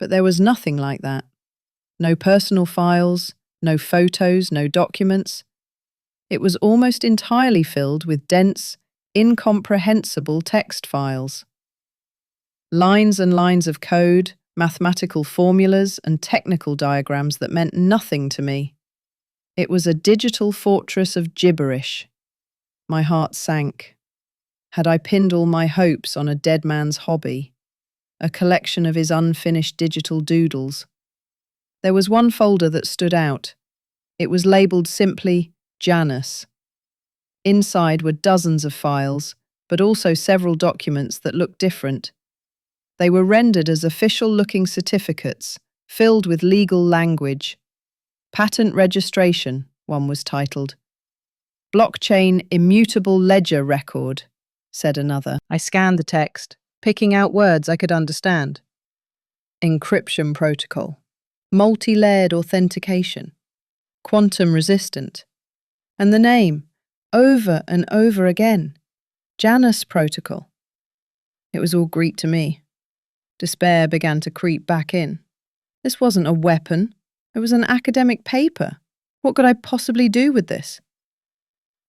But there was nothing like that. No personal files, no photos, no documents. It was almost entirely filled with dense, incomprehensible text files. Lines and lines of code, mathematical formulas, and technical diagrams that meant nothing to me. It was a digital fortress of gibberish. My heart sank. Had I pinned all my hopes on a dead man's hobby, a collection of his unfinished digital doodles? There was one folder that stood out. It was labelled simply Janus. Inside were dozens of files, but also several documents that looked different. They were rendered as official-looking certificates, filled with legal language. Patent registration, one was titled. Blockchain immutable ledger record, said another. I scanned the text, picking out words I could understand. Encryption protocol. Multi-layered authentication. Quantum resistant. And the name, over and over again. Janus protocol. It was all Greek to me. Despair began to creep back in. This wasn't a weapon. It was an academic paper. What could I possibly do with this?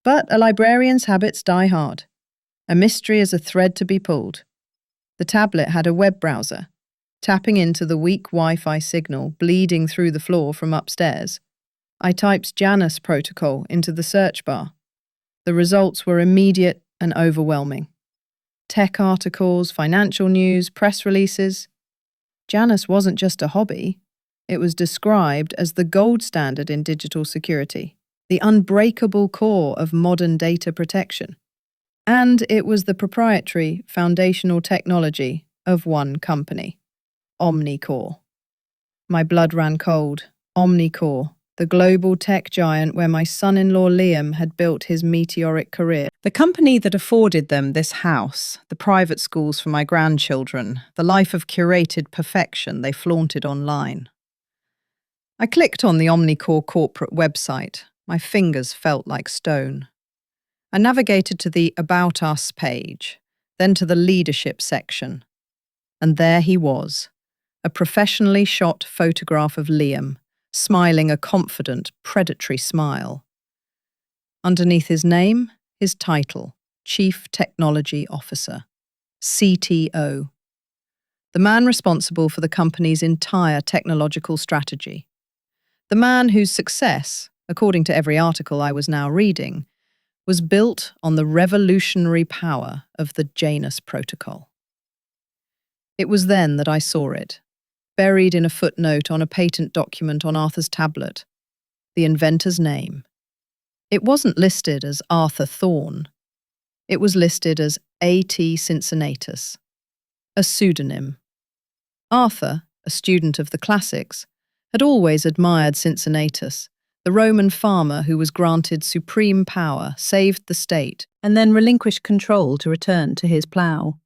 But a librarian's habits die hard. A mystery is a thread to be pulled. The tablet had a web browser. Tapping into the weak Wi-Fi signal bleeding through the floor from upstairs, I typed Janus protocol into the search bar. The results were immediate and overwhelming. Tech articles, financial news, press releases. Janus wasn't just a hobby. It was described as the gold standard in digital security, the unbreakable core of modern data protection. And it was the proprietary foundational technology of one company, Omnicore. My blood ran cold. Omnicore, the global tech giant where my son-in-law Liam had built his meteoric career. The company that afforded them this house, the private schools for my grandchildren, the life of curated perfection they flaunted online. I clicked on the Omnicore corporate website. My fingers felt like stone. I navigated to the About Us page, then to the Leadership section. And there he was, a professionally shot photograph of Liam, smiling a confident, predatory smile. Underneath his name, his title, Chief Technology Officer, CTO. The man responsible for the company's entire technological strategy. The man whose success, according to every article I was now reading, was built on the revolutionary power of the Janus Protocol. It was then that I saw it. buried in a footnote on a patent document on Arthur's tablet, the inventor's name. It wasn't listed as Arthur Thorne. It was listed as A.T. Cincinnatus, a pseudonym. Arthur, a student of the classics, had always admired Cincinnatus, the Roman farmer who was granted supreme power, saved the state, and then relinquished control to return to his plough.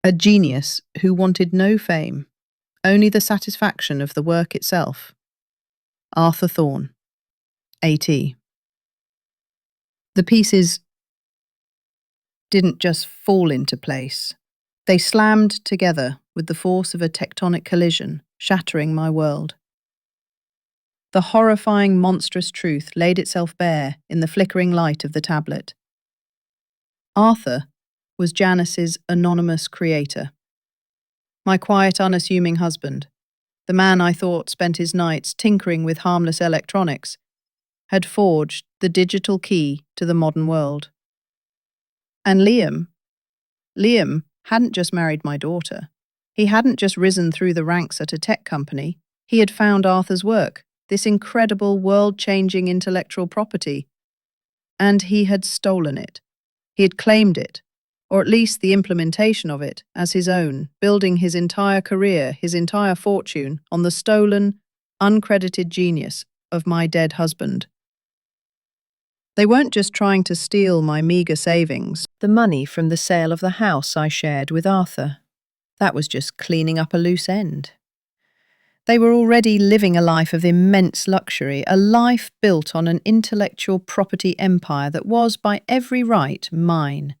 A genius who wanted no fame, only the satisfaction of the work itself. Arthur Thorne, A.T. The pieces didn't just fall into place. They slammed together with the force of a tectonic collision, shattering my world. The horrifying, monstrous truth laid itself bare in the flickering light of the tablet. Arthur was Janice's anonymous creator. My quiet, unassuming husband, the man I thought spent his nights tinkering with harmless electronics, had forged the digital key to the modern world. And Liam hadn't just married my daughter. He hadn't just risen through the ranks at a tech company. He had found Arthur's work, this incredible, world-changing intellectual property. And he had stolen it. He had claimed it, or at least the implementation of it, as his own, building his entire career, his entire fortune, on the stolen, uncredited genius of my dead husband. They weren't just trying to steal my meager savings, the money from the sale of the house I shared with Arthur. That was just cleaning up a loose end. They were already living a life of immense luxury, a life built on an intellectual property empire that was, by every right, mine.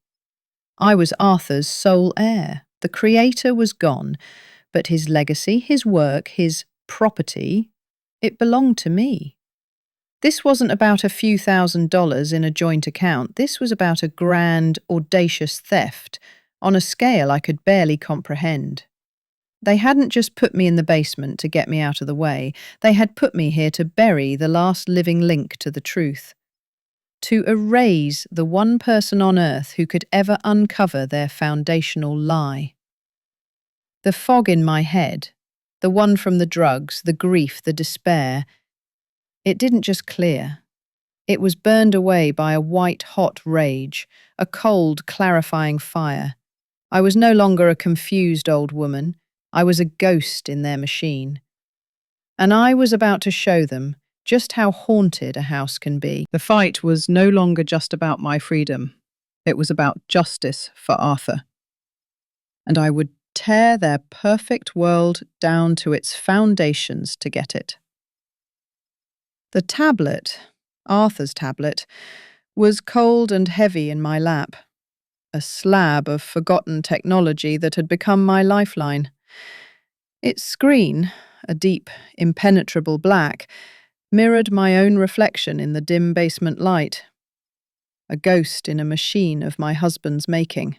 I was Arthur's sole heir. The creator was gone, but his legacy, his work, his property, it belonged to me. This wasn't about a few $1,000s in a joint account. This was about a grand, audacious theft on a scale I could barely comprehend. They hadn't just put me in the basement to get me out of the way. They had put me here to bury the last living link to the truth, to erase the one person on earth who could ever uncover their foundational lie. The fog in my head, the one from the drugs, the grief, the despair, it didn't just clear. It was burned away by a white-hot rage, a cold, clarifying fire. I was no longer a confused old woman. I was a ghost in their machine. And I was about to show them just how haunted a house can be. The fight was no longer just about my freedom. It was about justice for Arthur. And I would tear their perfect world down to its foundations to get it. The tablet, Arthur's tablet, was cold and heavy in my lap, a slab of forgotten technology that had become my lifeline. Its screen, a deep, impenetrable black, mirrored my own reflection in the dim basement light, a ghost in a machine of my husband's making.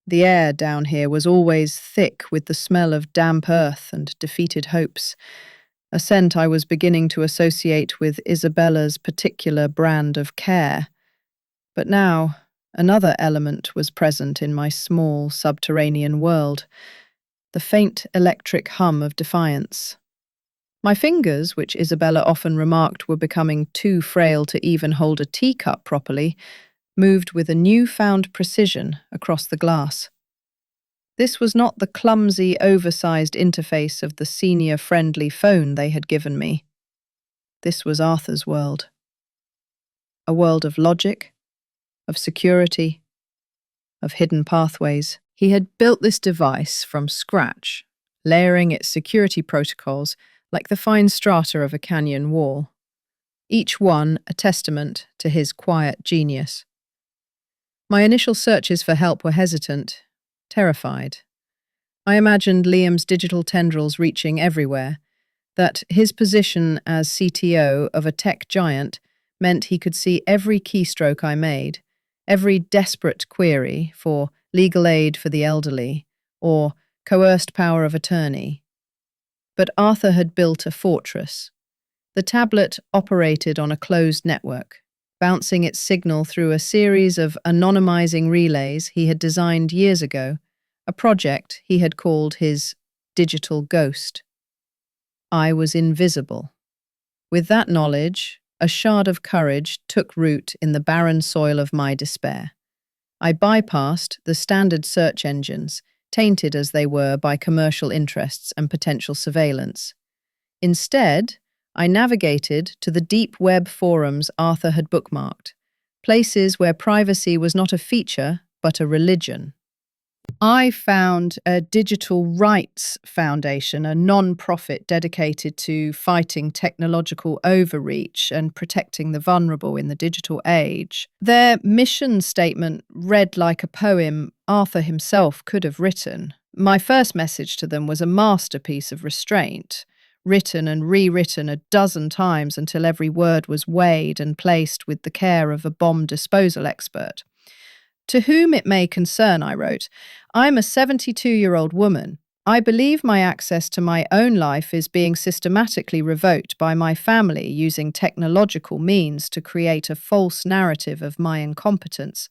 The air down here was always thick with the smell of damp earth and defeated hopes, a scent I was beginning to associate with Isabella's particular brand of care. But now, another element was present in my small, subterranean world, the faint electric hum of defiance. My fingers, which Isabella often remarked were becoming too frail to even hold a teacup properly, moved with a newfound precision across the glass. This was not the clumsy, oversized interface of the senior-friendly phone they had given me. This was Arthur's world. A world of logic, of security, of hidden pathways. He had built this device from scratch, layering its security protocols like the fine strata of a canyon wall, each one a testament to his quiet genius. My initial searches for help were hesitant, terrified. I imagined Liam's digital tendrils reaching everywhere, that his position as CTO of a tech giant meant he could see every keystroke I made, every desperate query for legal aid for the elderly or coerced power of attorney. But Arthur had built a fortress. The tablet operated on a closed network, bouncing its signal through a series of anonymizing relays he had designed years ago, a project he had called his digital ghost. I was invisible. With that knowledge, a shard of courage took root in the barren soil of my despair. I bypassed the standard search engines, tainted as they were by commercial interests and potential surveillance. Instead, I navigated to the deep web forums Arthur had bookmarked, places where privacy was not a feature, but a religion. I found a Digital Rights Foundation, a non-profit dedicated to fighting technological overreach and protecting the vulnerable in the digital age. Their mission statement read like a poem Arthur himself could have written. My first message to them was a masterpiece of restraint, written and rewritten a dozen times until every word was weighed and placed with the care of a bomb disposal expert. To whom it may concern, I wrote, I'm a 72-year-old woman. I believe my access to my own life is being systematically revoked by my family using technological means to create a false narrative of my incompetence.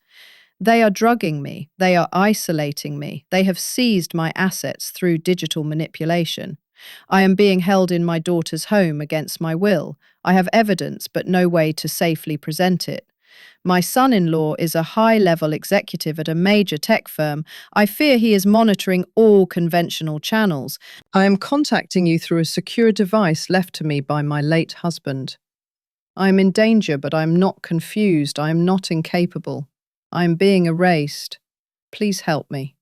They are drugging me. They are isolating me. They have seized my assets through digital manipulation. I am being held in my daughter's home against my will. I have evidence, but no way to safely present it. My son-in-law is a high-level executive at a major tech firm. I fear he is monitoring all conventional channels. I am contacting you through a secure device left to me by my late husband. I am in danger, but I am not confused. I am not incapable. I am being erased. Please help me.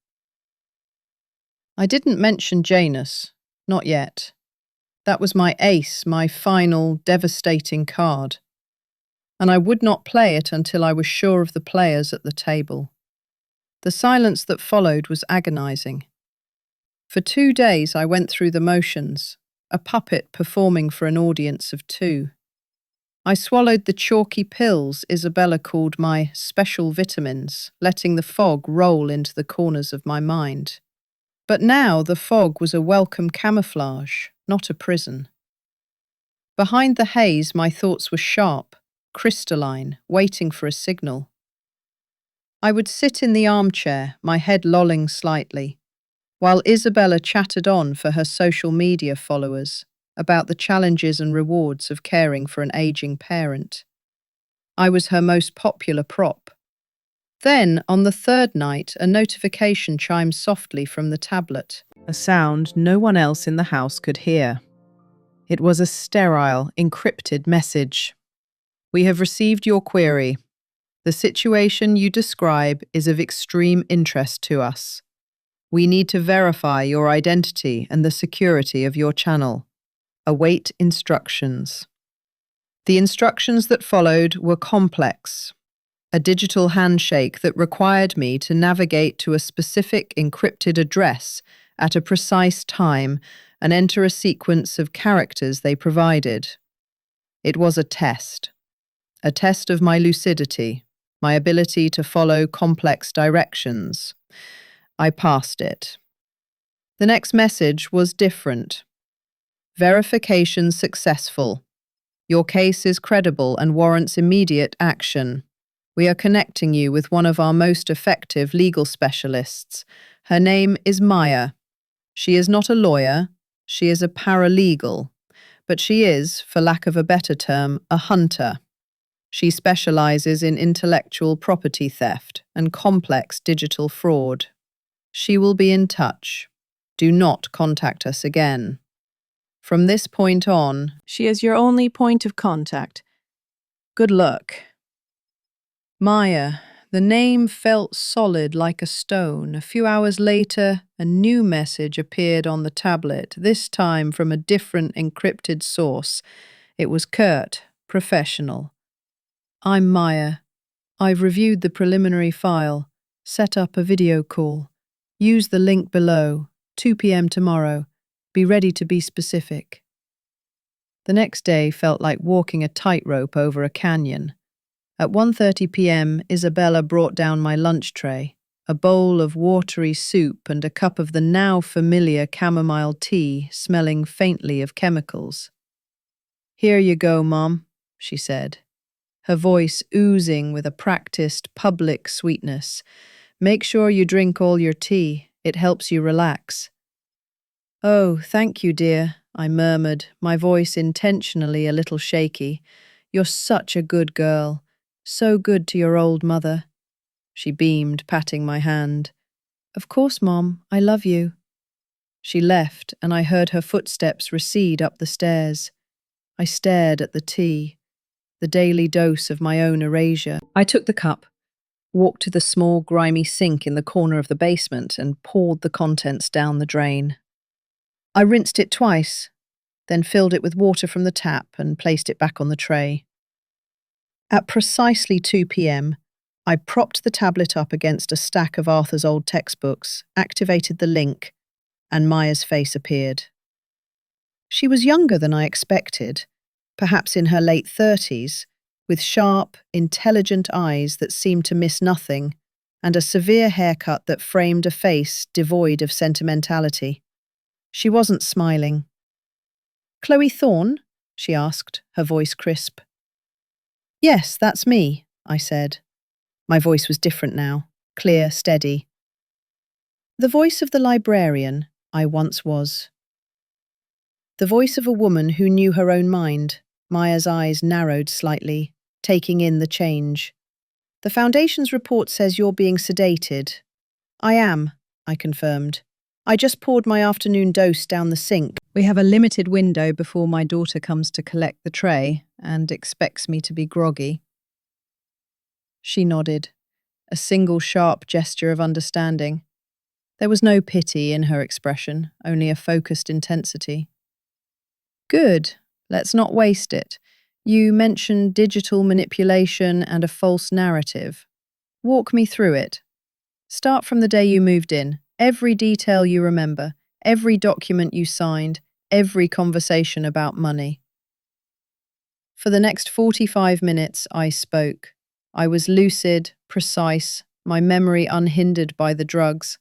I didn't mention Janus. Not yet. That was my ace, my final, devastating card. And I would not play it until I was sure of the players at the table. The silence that followed was agonizing. For 2 days I went through the motions, a puppet performing for an audience of 2. I swallowed the chalky pills Isabella called my special vitamins, letting the fog roll into the corners of my mind. But now the fog was a welcome camouflage, not a prison. Behind the haze my thoughts were sharp, crystalline, waiting for a signal. I would sit in the armchair, my head lolling slightly, while Isabella chattered on for her social media followers about the challenges and rewards of caring for an aging parent. I was her most popular prop. Then, on the third night, a notification chimed softly from the tablet, a sound no one else in the house could hear. It was a sterile, encrypted message. We have received your query. The situation you describe is of extreme interest to us. We need to verify your identity and the security of your channel. Await instructions. The instructions that followed were complex. A digital handshake that required me to navigate to a specific encrypted address at a precise time and enter a sequence of characters they provided. It was a test of my lucidity, my ability to follow complex directions. I passed it. The next message was different. Verification successful. Your case is credible and warrants immediate action. We are connecting you with one of our most effective legal specialists. Her name is Maya. She is not a lawyer, she is a paralegal, but she is, for lack of a better term, a hunter. She specializes in intellectual property theft and complex digital fraud. She will be in touch. Do not contact us again. From this point on, she is your only point of contact. Good luck. Maya. The name felt solid like a stone. A few hours later, a new message appeared on the tablet, this time from a different encrypted source. It was curt, professional. I'm Maya. I've reviewed the preliminary file. Set up a video call. Use the link below. 2 p.m. tomorrow. Be ready to be specific. The next day felt like walking a tightrope over a canyon. At 1:30 p.m., Isabella brought down my lunch tray, a bowl of watery soup and a cup of the now familiar chamomile tea smelling faintly of chemicals. Here you go, Mom, she said, her voice oozing with a practiced public sweetness. Make sure you drink all your tea. It helps you relax. "Oh, thank you, dear," I murmured, my voice intentionally a little shaky. "You're such a good girl. So good to your old mother." She beamed, patting my hand. "Of course, Mom, I love you." She left, and I heard her footsteps recede up the stairs. I stared at the tea, the daily dose of my own erasure. I took the cup, walked to the small, grimy sink in the corner of the basement, and poured the contents down the drain. I rinsed it twice, then filled it with water from the tap and placed it back on the tray. At precisely 2 p.m., I propped the tablet up against a stack of Arthur's old textbooks, activated the link, and Maya's face appeared. She was younger than I expected, perhaps in her late 30s, with sharp, intelligent eyes that seemed to miss nothing, and a severe haircut that framed a face devoid of sentimentality. She wasn't smiling. "Chloe Thorne?" she asked, her voice crisp. "Yes, that's me," I said. My voice was different now, clear, steady. The voice of the librarian I once was. The voice of a woman who knew her own mind. Maya's eyes narrowed slightly, taking in the change. "The Foundation's report says you're being sedated." "I am," I confirmed. "I just poured my afternoon dose down the sink." "We have a limited window before my daughter comes to collect the tray and expects me to be groggy." She nodded, a single sharp gesture of understanding. There was no pity in her expression, only a focused intensity. "Good. Let's not waste it. You mentioned digital manipulation and a false narrative. Walk me through it. Start from the day you moved in. Every detail you remember, every document you signed, every conversation about money." For the next 45 minutes, I spoke. I was lucid, precise, my memory unhindered by the drugs.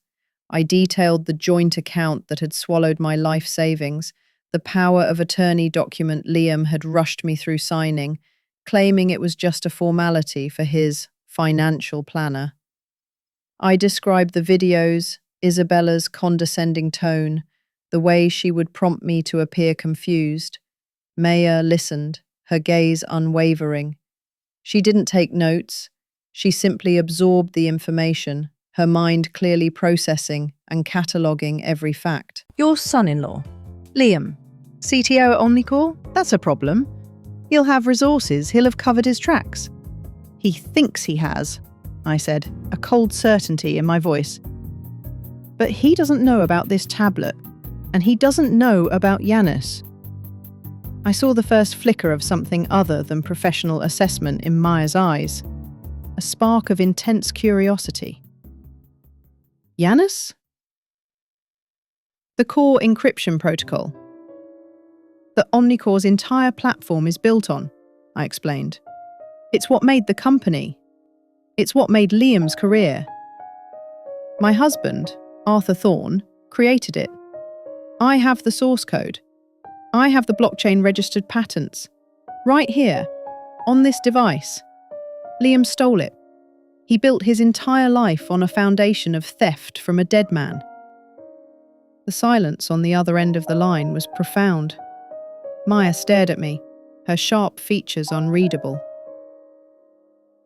I detailed the joint account that had swallowed my life savings, the power of attorney document Liam had rushed me through signing, claiming it was just a formality for his financial planner. I described the videos, Isabella's condescending tone, the way she would prompt me to appear confused. Maya listened, her gaze unwavering. She didn't take notes. She simply absorbed the information, her mind clearly processing and cataloguing every fact. "Your son-in-law, Liam, CTO at Omnicore? That's a problem. He'll have resources, he'll have covered his tracks." "He thinks he has," I said, a cold certainty in my voice. "But he doesn't know about this tablet, and he doesn't know about Yanis." I saw the first flicker of something other than professional assessment in Maya's eyes, a spark of intense curiosity. "Yanis?" "The core encryption protocol that Omnicore's entire platform is built on," I explained. "It's what made the company. It's what made Liam's career. My husband, Arthur Thorne, created it. I have the source code. I have the blockchain-registered patents. Right here, on this device. Liam stole it. He built his entire life on a foundation of theft from a dead man." The silence on the other end of the line was profound. Maya stared at me, her sharp features unreadable.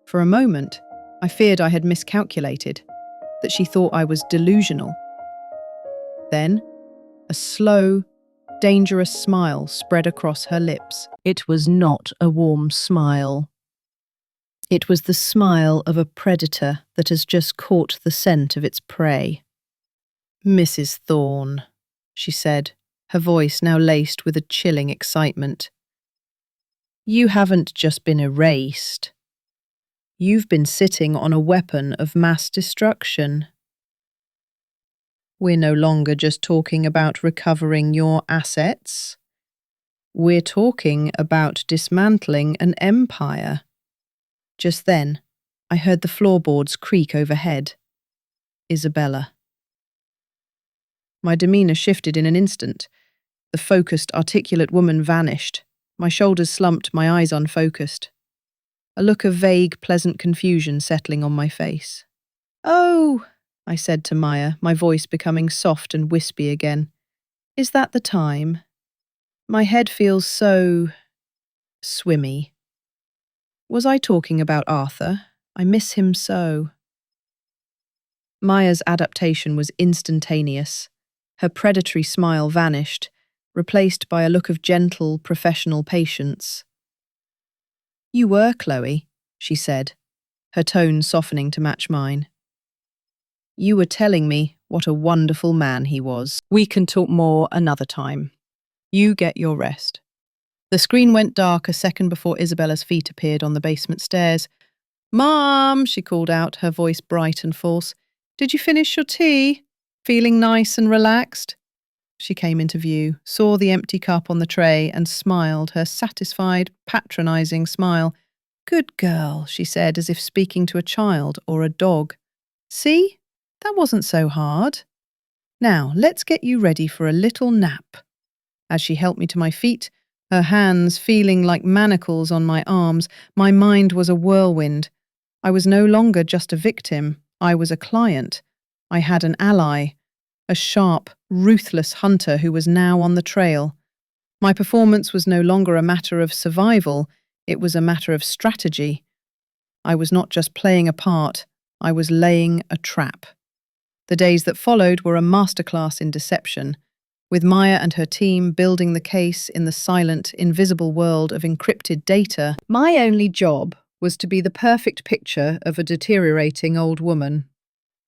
For a moment, I feared I had miscalculated, that she thought I was delusional. Then, a slow, dangerous smile spread across her lips. It was not a warm smile. It was the smile of a predator that has just caught the scent of its prey. "Mrs. Thorne," she said, her voice now laced with a chilling excitement. "You haven't just been erased. You've been sitting on a weapon of mass destruction. We're no longer just talking about recovering your assets. We're talking about dismantling an empire." Just then, I heard the floorboards creak overhead. Isabella. My demeanour shifted in an instant. The focused, articulate woman vanished. My shoulders slumped, my eyes unfocused. A look of vague, pleasant confusion settling on my face. "Oh," I said to Maya, my voice becoming soft and wispy again. Is that the time? My head feels so swimmy. Was I talking about Arthur? I miss him so. Maya's adaptation was instantaneous. Her predatory smile vanished, replaced by a look of gentle, professional patience. "You were, Chloe," she said, her tone softening to match mine. "You were telling me what a wonderful man he was. We can talk more another time. You get your rest." The screen went dark a second before Isabella's feet appeared on the basement stairs. "Mom," she called out, her voice bright and false. "Did you finish your tea? Feeling nice and relaxed?" She came into view, saw the empty cup on the tray, and smiled, her satisfied, patronizing smile. "Good girl," she said, as if speaking to a child or a dog. "See? That wasn't so hard. Now, let's get you ready for a little nap." As she helped me to my feet, her hands feeling like manacles on my arms, my mind was a whirlwind. I was no longer just a victim. I was a client. I had an ally, a sharp, ruthless hunter who was now on the trail. My performance was no longer a matter of survival, it was a matter of strategy. I was not just playing a part, I was laying a trap. The days that followed were a masterclass in deception, with Maya and her team building the case in the silent, invisible world of encrypted data. My only job was to be the perfect picture of a deteriorating old woman.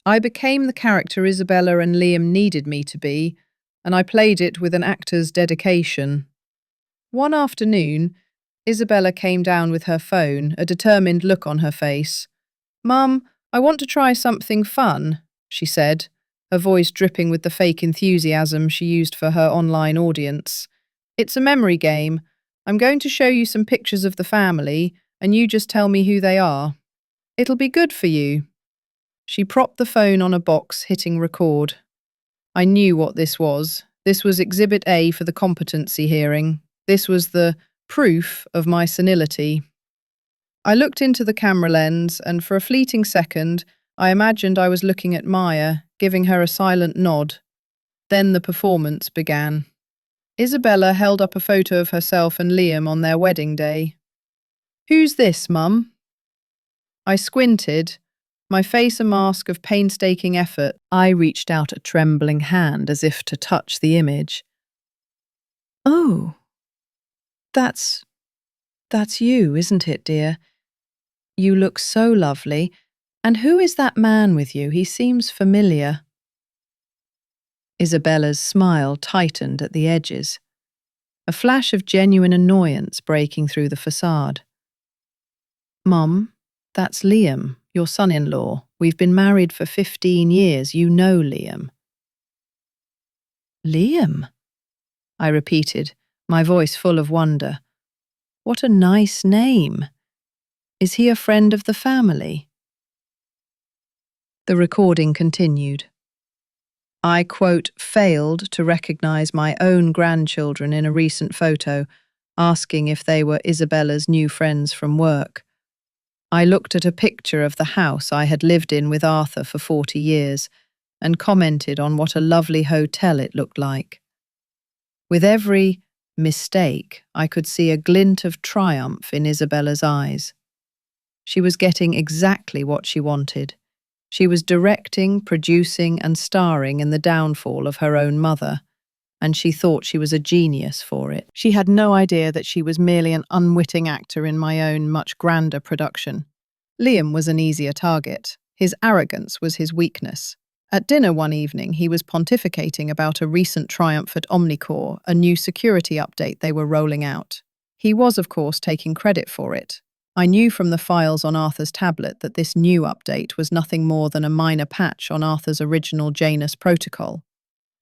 I became the character Isabella and Liam needed me to be, and I played it with an actor's dedication. One afternoon, Isabella came down with her phone, a determined look on her face. "Mum, I want to try something fun," she said, her voice dripping with the fake enthusiasm she used for her online audience. "It's a memory game. I'm going to show you some pictures of the family, and you just tell me who they are. It'll be good for you." She propped the phone on a box, hitting record. I knew what this was. This was Exhibit A for the competency hearing. This was the proof of my senility. I looked into the camera lens, and for a fleeting second, I imagined I was looking at Maya, giving her a silent nod. Then the performance began. Isabella held up a photo of herself and Liam on their wedding day. "Who's this, Mum?" I squinted, my face a mask of painstaking effort. I reached out a trembling hand as if to touch the image. "Oh, that's you, isn't it, dear? You look so lovely. And who is that man with you? He seems familiar." Isabella's smile tightened at the edges, a flash of genuine annoyance breaking through the facade. "Mum, that's Liam, your son-in-law. We've been married for 15 years. You know Liam." "Liam?" I repeated, my voice full of wonder. "What a nice name. Is he a friend of the family?" The recording continued. I, quote, failed to recognize my own grandchildren in a recent photo, asking if they were Isabella's new friends from work. I looked at a picture of the house I had lived in with Arthur for 40 years and commented on what a lovely hotel it looked like. With every mistake, I could see a glint of triumph in Isabella's eyes. She was getting exactly what she wanted. She was directing, producing, and starring in the downfall of her own mother, and she thought she was a genius for it. She had no idea that she was merely an unwitting actor in my own much grander production. Liam was an easier target. His arrogance was his weakness. At dinner one evening, he was pontificating about a recent triumph at Omnicore, a new security update they were rolling out. He was, of course, taking credit for it. I knew from the files on Arthur's tablet that this new update was nothing more than a minor patch on Arthur's original Janus protocol.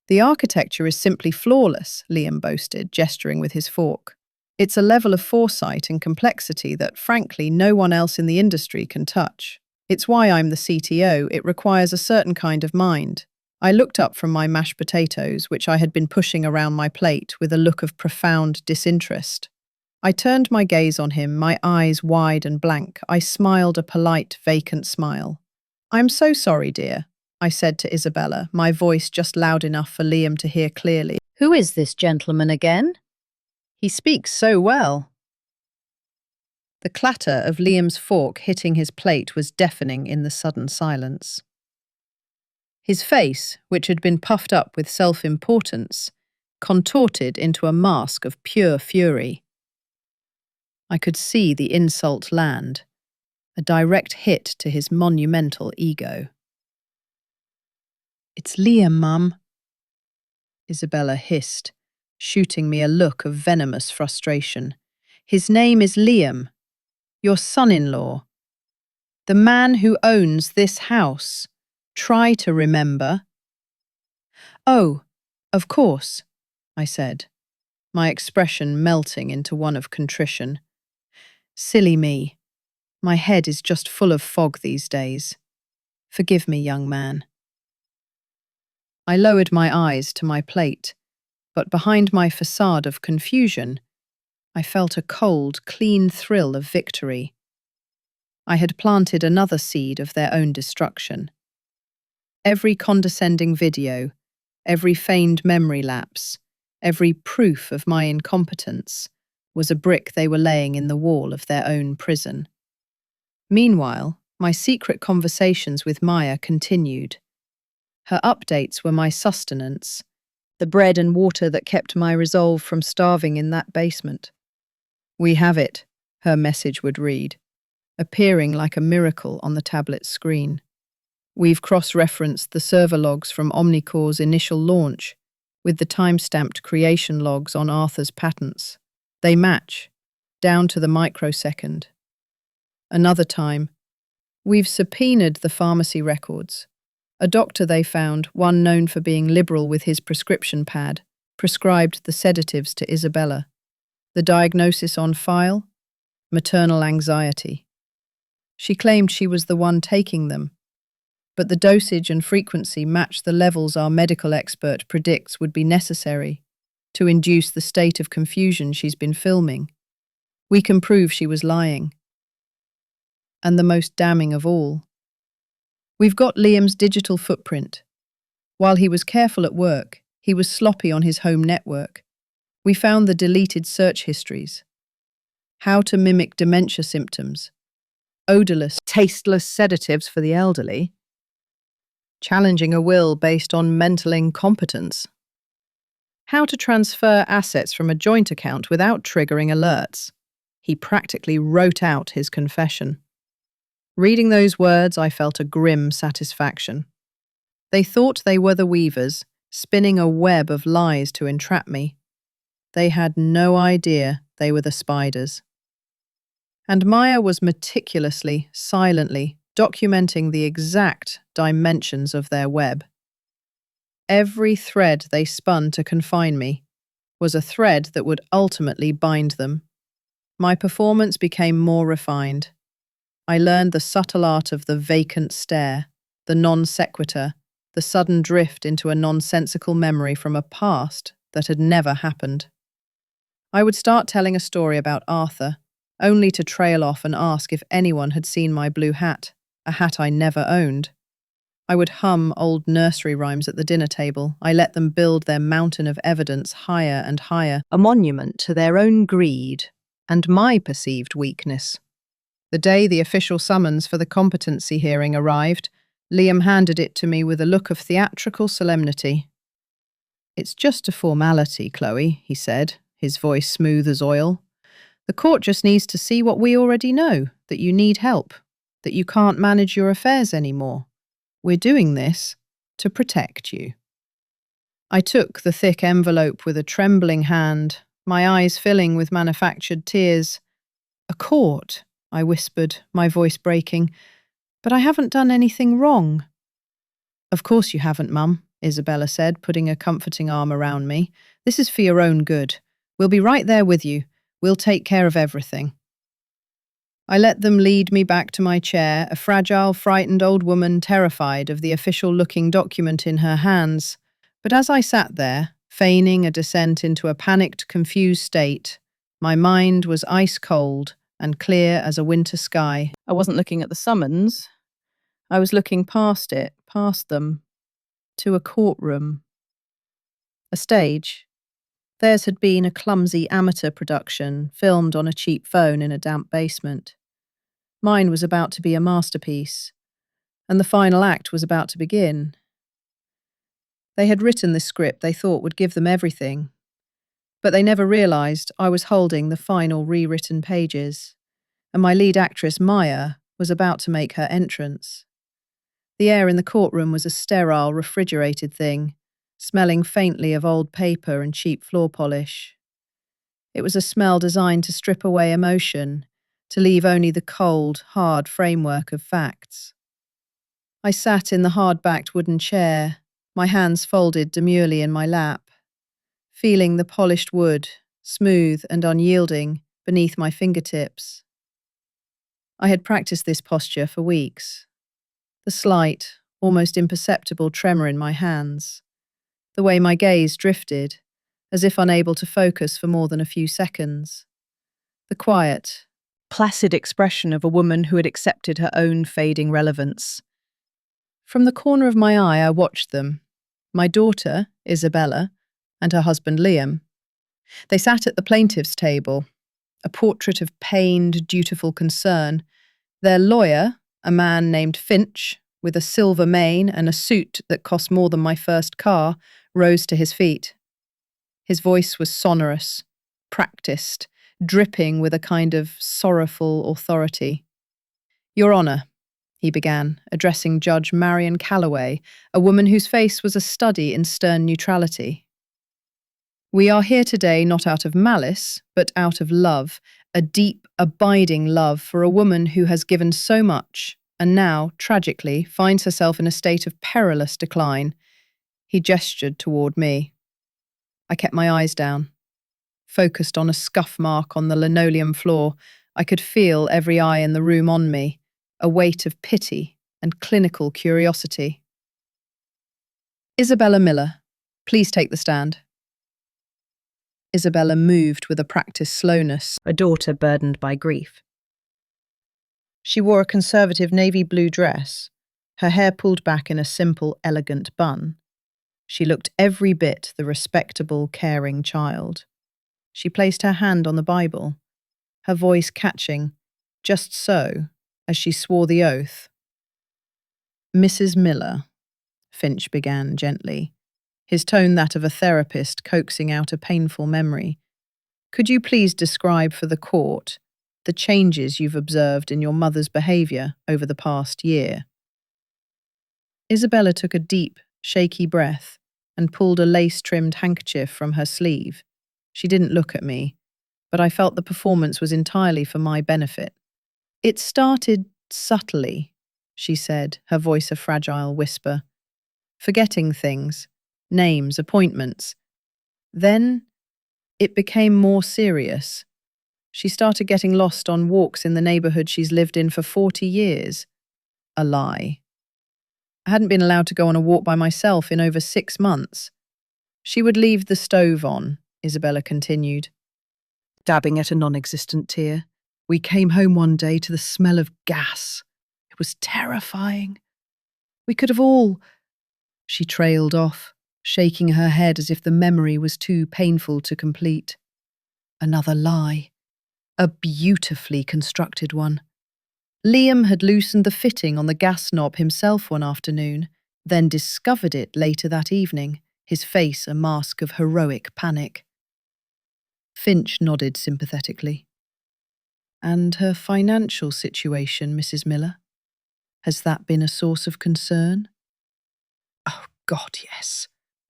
"The architecture is simply flawless," Liam boasted, gesturing with his fork. "It's a level of foresight and complexity that, frankly, no one else in the industry can touch. It's why I'm the CTO. It requires a certain kind of mind." I looked up from my mashed potatoes, which I had been pushing around my plate, with a look of profound disinterest. I turned my gaze on him, my eyes wide and blank. I smiled a polite, vacant smile. "I'm so sorry, dear," I said to Isabella, my voice just loud enough for Liam to hear clearly. Who is this gentleman again? He speaks so well. The clatter of Liam's fork hitting his plate was deafening in the sudden silence. His face, which had been puffed up with self-importance, contorted into a mask of pure fury. I could see the insult land, a direct hit to his monumental ego. "It's Liam, Mum," Isabella hissed, shooting me a look of venomous frustration. "His name is Liam, your son-in-law. The man who owns this house. Try to remember." "Oh, of course," I said, my expression melting into one of contrition. "Silly me. My head is just full of fog these days. Forgive me, young man." I lowered my eyes to my plate, but behind my facade of confusion, I felt a cold, clean thrill of victory. I had planted another seed of their own destruction. Every condescending video, every feigned memory lapse, every proof of my incompetence was a brick they were laying in the wall of their own prison. Meanwhile, my secret conversations with Maya continued. Her updates were my sustenance, the bread and water that kept my resolve from starving in that basement. "We have it," her message would read, appearing like a miracle on the tablet's screen. "We've cross-referenced the server logs from Omnicore's initial launch with the time-stamped creation logs on Arthur's patents. They match, down to the microsecond." Another time, "We've subpoenaed the pharmacy records. A doctor they found, one known for being liberal with his prescription pad, prescribed the sedatives to Isabella. The diagnosis on file? Maternal anxiety. She claimed she was the one taking them, but the dosage and frequency matched the levels our medical expert predicts would be necessary to induce the state of confusion she's been filming. We can prove she was lying. And the most damning of all, we've got Liam's digital footprint. While he was careful at work, he was sloppy on his home network. We found the deleted search histories. How to mimic dementia symptoms. Odorless, tasteless sedatives for the elderly. Challenging a will based on mental incompetence. How to transfer assets from a joint account without triggering alerts. He practically wrote out his confession. Reading those words, I felt a grim satisfaction. They thought they were the weavers, spinning a web of lies to entrap me. They had no idea they were the spiders. And Maya was meticulously, silently, documenting the exact dimensions of their web. Every thread they spun to confine me was a thread that would ultimately bind them. My performance became more refined. I learned the subtle art of the vacant stare, the non sequitur, the sudden drift into a nonsensical memory from a past that had never happened. I would start telling a story about Arthur, only to trail off and ask if anyone had seen my blue hat, a hat I never owned. I would hum old nursery rhymes at the dinner table. I let them build their mountain of evidence higher and higher, a monument to their own greed and my perceived weakness. The day the official summons for the competency hearing arrived, Liam handed it to me with a look of theatrical solemnity. "It's just a formality, Chloe," he said, his voice smooth as oil. "The court just needs to see what we already know, that you need help, that you can't manage your affairs anymore. We're doing this to protect you." I took the thick envelope with a trembling hand, my eyes filling with manufactured tears. "A court," I whispered, my voice breaking. "But I haven't done anything wrong." "Of course you haven't, Mum," Isabella said, putting a comforting arm around me. "This is for your own good. We'll be right there with you. We'll take care of everything." I let them lead me back to my chair, a fragile, frightened old woman terrified of the official-looking document in her hands. But as I sat there, feigning a descent into a panicked, confused state, my mind was ice-cold and clear as a winter sky. I wasn't looking at the summons. I was looking past it, past them, to a courtroom. A stage, Theirs had been a clumsy amateur production, filmed on a cheap phone in a damp basement. Mine was about to be a masterpiece, and the final act was about to begin. They had written this script they thought would give them everything, but they never realised I was holding the final rewritten pages, and my lead actress, Maya, was about to make her entrance. The air in the courtroom was a sterile, refrigerated thing, smelling faintly of old paper and cheap floor polish. It was a smell designed to strip away emotion, to leave only the cold, hard framework of facts. I sat in the hard-backed wooden chair, my hands folded demurely in my lap, feeling the polished wood, smooth and unyielding, beneath my fingertips. I had practiced this posture for weeks. The slight, almost imperceptible tremor in my hands, the way my gaze drifted, as if unable to focus for more than a few seconds, the quiet, placid expression of a woman who had accepted her own fading relevance. From the corner of my eye, I watched them, my daughter, Isabella, and her husband, Liam. They sat at the plaintiff's table, a portrait of pained, dutiful concern. Their lawyer, a man named Finch, with a silver mane and a suit that cost more than my first car, rose to his feet. His voice was sonorous, practiced, dripping with a kind of sorrowful authority. "Your Honour," he began, addressing Judge Marion Calloway, a woman whose face was a study in stern neutrality. "We are here today not out of malice, but out of love, a deep, abiding love for a woman who has given so much and now, tragically, finds herself in a state of perilous decline." He gestured toward me. I kept my eyes down, focused on a scuff mark on the linoleum floor. I could feel every eye in the room on me, a weight of pity and clinical curiosity. "Isabella Miller, please take the stand." Isabella moved with a practiced slowness, a daughter burdened by grief. She wore a conservative navy blue dress, her hair pulled back in a simple, elegant bun. She looked every bit the respectable, caring child. She placed her hand on the Bible, her voice catching, just so, as she swore the oath. "Mrs. Miller," Finch began gently, his tone that of a therapist coaxing out a painful memory, "could you please describe for the court the changes you've observed in your mother's behaviour over the past year?" Isabella took a deep, shaky breath and pulled a lace-trimmed handkerchief from her sleeve. She didn't look at me, but I felt the performance was entirely for my benefit. "It started subtly," she said, her voice a fragile whisper. "Forgetting things, names, appointments. Then it became more serious. She started getting lost on walks in the neighbourhood she's lived in for 40 years. A lie. I hadn't been allowed to go on a walk by myself in over 6 months. She would leave the stove on," Isabella continued, dabbing at a non-existent tear. "We came home one day to the smell of gas. It was terrifying. We could have all—" She trailed off, shaking her head as if the memory was too painful to complete. Another lie. A beautifully constructed one. Liam had loosened the fitting on the gas knob himself one afternoon, then discovered it later that evening, his face a mask of heroic panic. Finch nodded sympathetically. "And her financial situation, Mrs. Miller? Has that been a source of concern?" "Oh, God, yes,"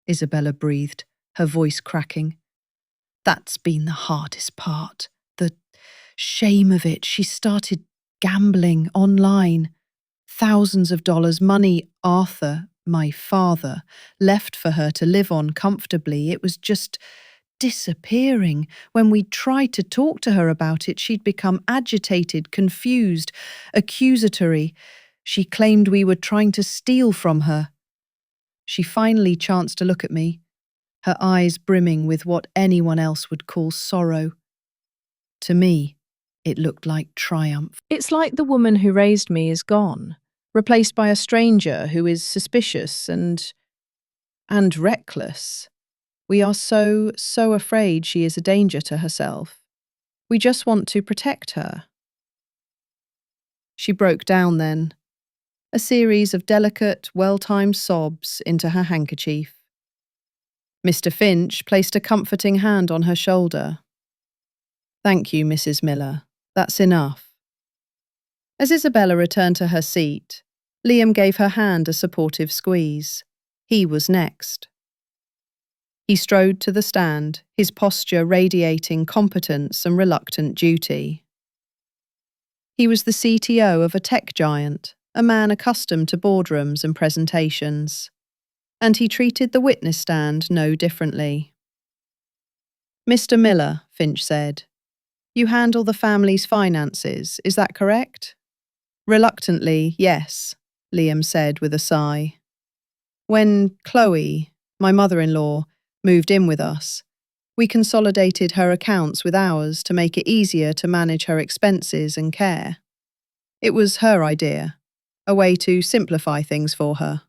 Isabella breathed, her voice cracking. "That's been the hardest part. The shame of it. She started gambling online. Thousands of dollars, money Arthur, my father, left for her to live on comfortably. It was just disappearing. When we tried to talk to her about it, she'd become agitated, confused, accusatory. She claimed we were trying to steal from her." She finally chanced to look at me, her eyes brimming with what anyone else would call sorrow. To me, it looked like triumph. "It's like the woman who raised me is gone, replaced by a stranger who is suspicious and reckless." We are so afraid she is a danger to herself. We just want to protect her. She broke down then, a series of delicate, well-timed sobs into her handkerchief. Mr. Finch placed a comforting hand on her shoulder. "Thank you, Mrs. Miller. That's enough." As Isabella returned to her seat, Liam gave her hand a supportive squeeze. He was next. He strode to the stand, his posture radiating competence and reluctant duty. He was the CTO of a tech giant, a man accustomed to boardrooms and presentations. And he treated the witness stand no differently. "Mr. Miller," Finch said, "you handle the family's finances, is that correct?" "Reluctantly, yes," Liam said with a sigh. "When Chloe, my mother-in-law, moved in with us, we consolidated her accounts with ours to make it easier to manage her expenses and care. It was her idea, a way to simplify things for her."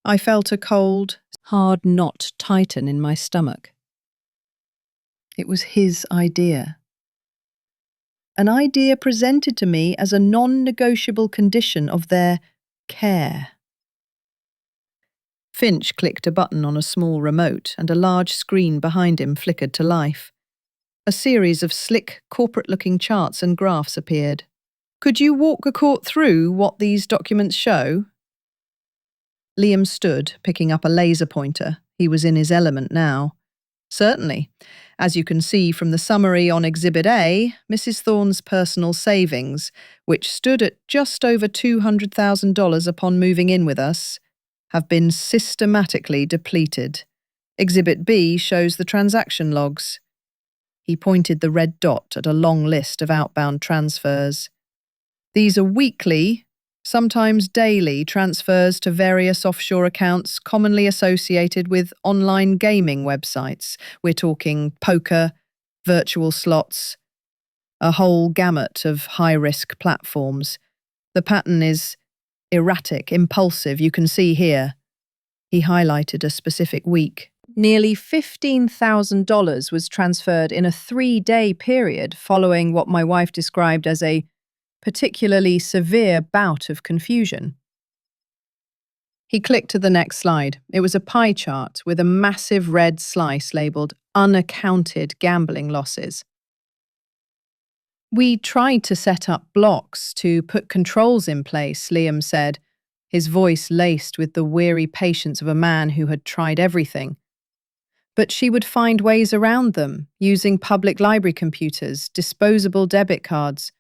I felt a cold, hard knot tighten in my stomach. It was his idea. An idea presented to me as a non-negotiable condition of their care. Finch clicked a button on a small remote and a large screen behind him flickered to life. A series of slick, corporate-looking charts and graphs appeared. "Could you walk the court through what these documents show?" Liam stood, picking up a laser pointer. He was in his element now. "Certainly. As you can see from the summary on Exhibit A, Mrs. Thorne's personal savings, which stood at just over $200,000 upon moving in with us, have been systematically depleted. Exhibit B shows the transaction logs." He pointed the red dot at a long list of outbound transfers. "These are weekly, sometimes daily transfers to various offshore accounts commonly associated with online gaming websites. We're talking poker, virtual slots, a whole gamut of high-risk platforms. The pattern is erratic, impulsive, you can see here." He highlighted a specific week. Nearly $15,000 was transferred in a 3-day period following what my wife described as a particularly severe bout of confusion. He clicked to the next slide. It was a pie chart with a massive red slice labelled "Unaccounted Gambling Losses." "We tried to set up blocks to put controls in place," Liam said, his voice laced with the weary patience of a man who had tried everything. "But she would find ways around them, using public library computers, disposable debit cards.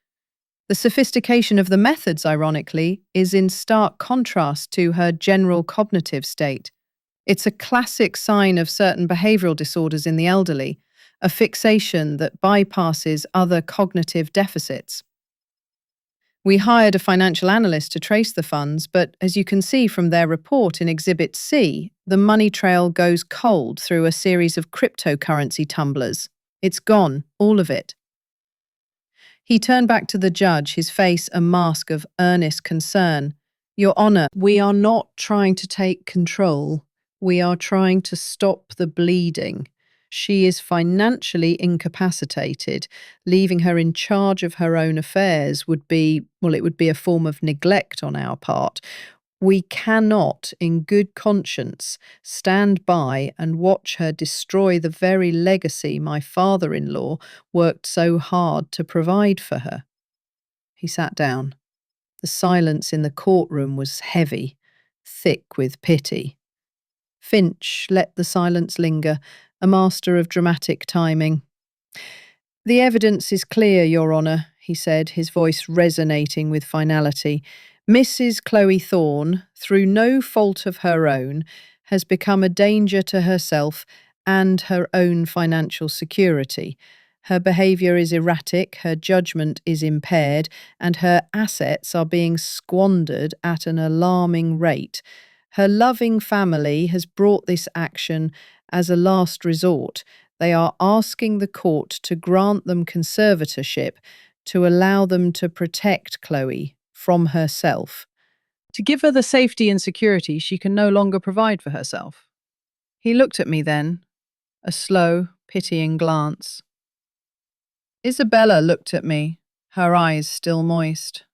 The sophistication of the methods, ironically, is in stark contrast to her general cognitive state. It's a classic sign of certain behavioral disorders in the elderly, a fixation that bypasses other cognitive deficits. We hired a financial analyst to trace the funds, but as you can see from their report in Exhibit C, the money trail goes cold through a series of cryptocurrency tumblers. It's gone, all of it." He turned back to the judge, his face a mask of earnest concern. "Your Honor, we are not trying to take control. We are trying to stop the bleeding. She is financially incapacitated. Leaving her in charge of her own affairs would be, well, it would be a form of neglect on our part. We cannot, in good conscience, stand by and watch her destroy the very legacy my father-in-law worked so hard to provide for her." He sat down. The silence in the courtroom was heavy, thick with pity. Finch let the silence linger, a master of dramatic timing. "The evidence is clear, Your Honour," he said, his voice resonating with finality. "Mrs. Chloe Thorne, through no fault of her own, has become a danger to herself and her own financial security. Her behaviour is erratic, her judgment is impaired, and her assets are being squandered at an alarming rate. Her loving family has brought this action as a last resort. They are asking the court to grant them conservatorship to allow them to protect Chloe from herself. To give her the safety and security she can no longer provide for herself." He looked at me then, a slow, pitying glance. Isabella looked at me, her eyes still moist.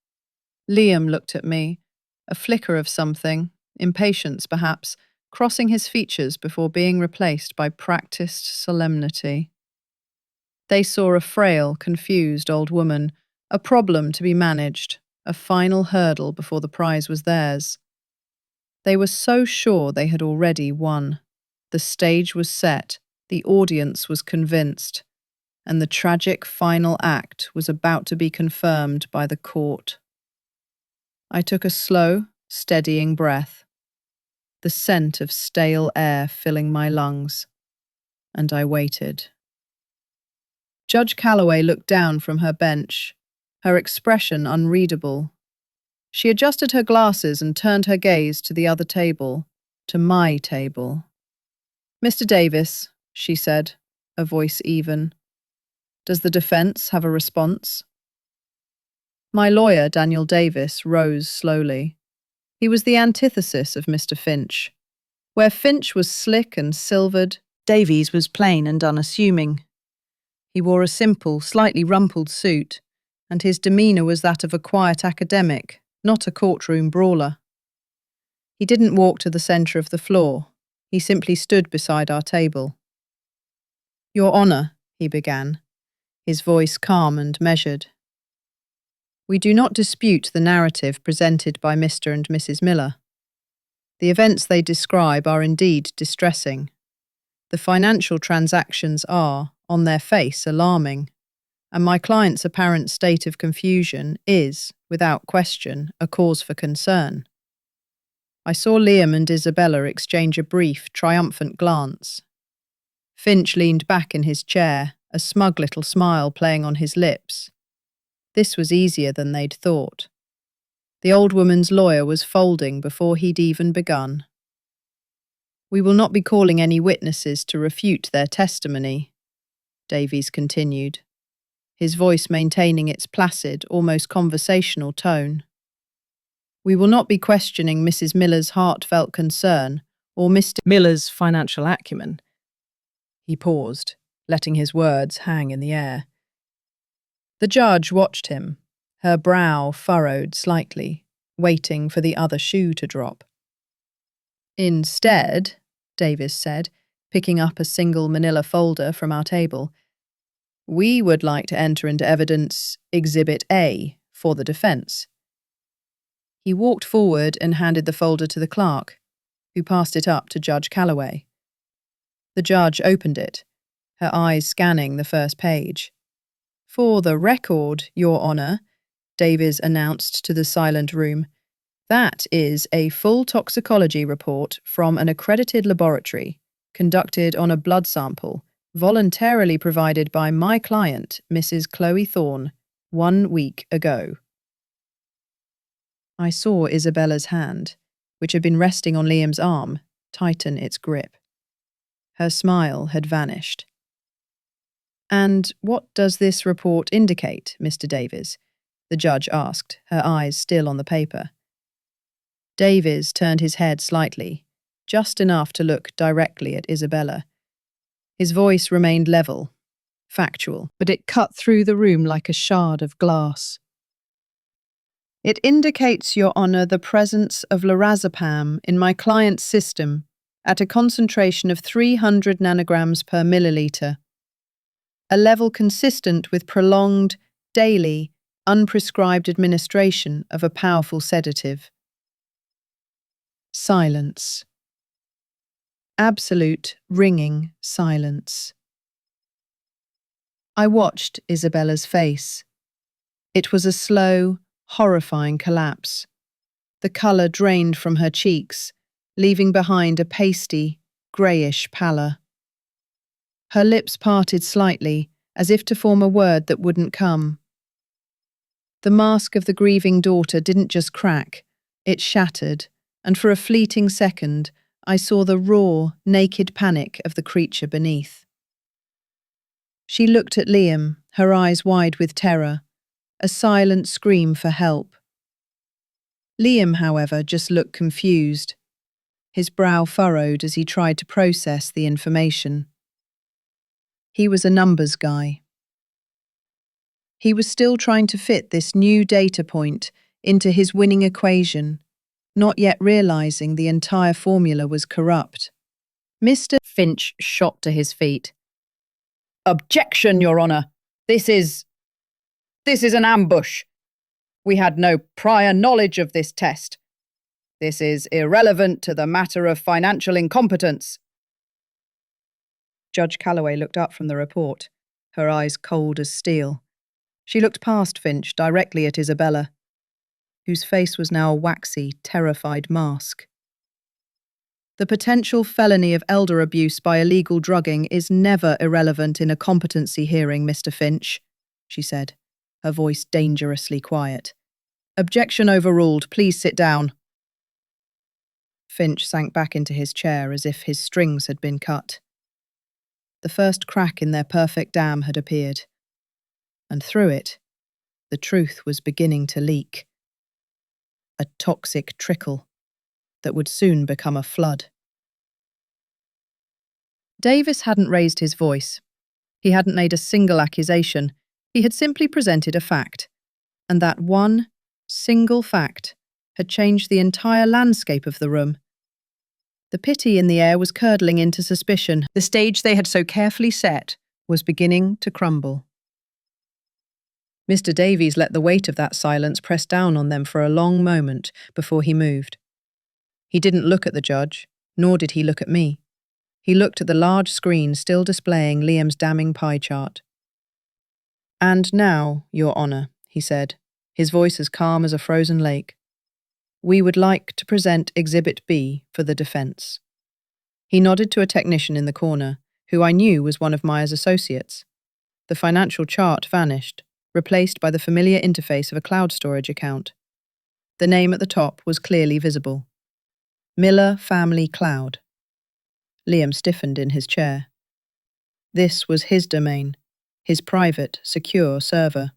Liam looked at me, a flicker of something, impatience perhaps, crossing his features before being replaced by practiced solemnity. They saw a frail, confused old woman, a problem to be managed, a final hurdle before the prize was theirs. They were so sure they had already won. The stage was set, the audience was convinced, and the tragic final act was about to be confirmed by the court. I took a slow, steadying breath, the scent of stale air filling my lungs, and I waited. Judge Calloway looked down from her bench, her expression unreadable. She adjusted her glasses and turned her gaze to the other table, to my table. "Mr. Davis," she said, a voice even, "does the defense have a response?" My lawyer, Daniel Davis, rose slowly. He was the antithesis of Mr. Finch. Where Finch was slick and silvered, Davies was plain and unassuming. He wore a simple, slightly rumpled suit, and his demeanour was that of a quiet academic, not a courtroom brawler. He didn't walk to the centre of the floor. He simply stood beside our table. "Your Honour," he began, his voice calm and measured. "We do not dispute the narrative presented by Mr. and Mrs. Miller. The events they describe are indeed distressing. The financial transactions are, on their face, alarming, and my client's apparent state of confusion is, without question, a cause for concern." I saw Liam and Isabella exchange a brief, triumphant glance. Finch leaned back in his chair, a smug little smile playing on his lips. This was easier than they'd thought. The old woman's lawyer was folding before he'd even begun. "We will not be calling any witnesses to refute their testimony," Davies continued, his voice maintaining its placid, almost conversational tone. "We will not be questioning Mrs. Miller's heartfelt concern or Mr. Miller's financial acumen." He paused, letting his words hang in the air. The judge watched him, her brow furrowed slightly, waiting for the other shoe to drop. "Instead," Davis said, picking up a single manila folder from our table, "we would like to enter into evidence Exhibit A for the defence." He walked forward and handed the folder to the clerk, who passed it up to Judge Calloway. The judge opened it, her eyes scanning the first page. "For the record, Your Honour," Davies announced to the silent room, "that is a full toxicology report from an accredited laboratory, conducted on a blood sample, voluntarily provided by my client, Mrs. Chloe Thorne, 1 week ago." I saw Isabella's hand, which had been resting on Liam's arm, tighten its grip. Her smile had vanished. "And what does this report indicate, Mr. Davies?" the judge asked, her eyes still on the paper. Davies turned his head slightly, just enough to look directly at Isabella. His voice remained level, factual, but it cut through the room like a shard of glass. "It indicates, Your Honour, the presence of lorazepam in my client's system at a concentration of 300 nanograms per milliliter, a level consistent with prolonged, daily, unprescribed administration of a powerful sedative." Silence. Absolute, ringing silence. I watched Isabella's face. It was a slow, horrifying collapse. The colour drained from her cheeks, leaving behind a pasty, greyish pallor. Her lips parted slightly, as if to form a word that wouldn't come. The mask of the grieving daughter didn't just crack, it shattered, and for a fleeting second, I saw the raw, naked panic of the creature beneath. She looked at Liam, her eyes wide with terror, a silent scream for help. Liam, however, just looked confused. His brow furrowed as he tried to process the information. He was a numbers guy. He was still trying to fit this new data point into his winning equation, not yet realizing the entire formula was corrupt. Mr. Finch shot to his feet. "Objection, Your Honor! This is an ambush. We had no prior knowledge of this test. This is irrelevant to the matter of financial incompetence." Judge Calloway looked up from the report, her eyes cold as steel. She looked past Finch directly at Isabella, whose face was now a waxy, terrified mask. "The potential felony of elder abuse by illegal drugging is never irrelevant in a competency hearing, Mr. Finch," she said, her voice dangerously quiet. "Objection overruled. Please sit down." Finch sank back into his chair as if his strings had been cut. The first crack in their perfect dam had appeared, and through it, the truth was beginning to leak. A toxic trickle that would soon become a flood. Davis hadn't raised his voice. He hadn't made a single accusation. He had simply presented a fact. And that one single fact had changed the entire landscape of the room. The pity in the air was curdling into suspicion. The stage they had so carefully set was beginning to crumble. Mr. Davies let the weight of that silence press down on them for a long moment before he moved. He didn't look at the judge, nor did he look at me. He looked at the large screen still displaying Liam's damning pie chart. "And now, Your Honor," he said, his voice as calm as a frozen lake, "we would like to present Exhibit B for the defense." He nodded to a technician in the corner, who I knew was one of Meyer's associates. The financial chart vanished, replaced by the familiar interface of a cloud storage account. The name at the top was clearly visible. Miller Family Cloud. Liam stiffened in his chair. This was his domain, his private, secure server.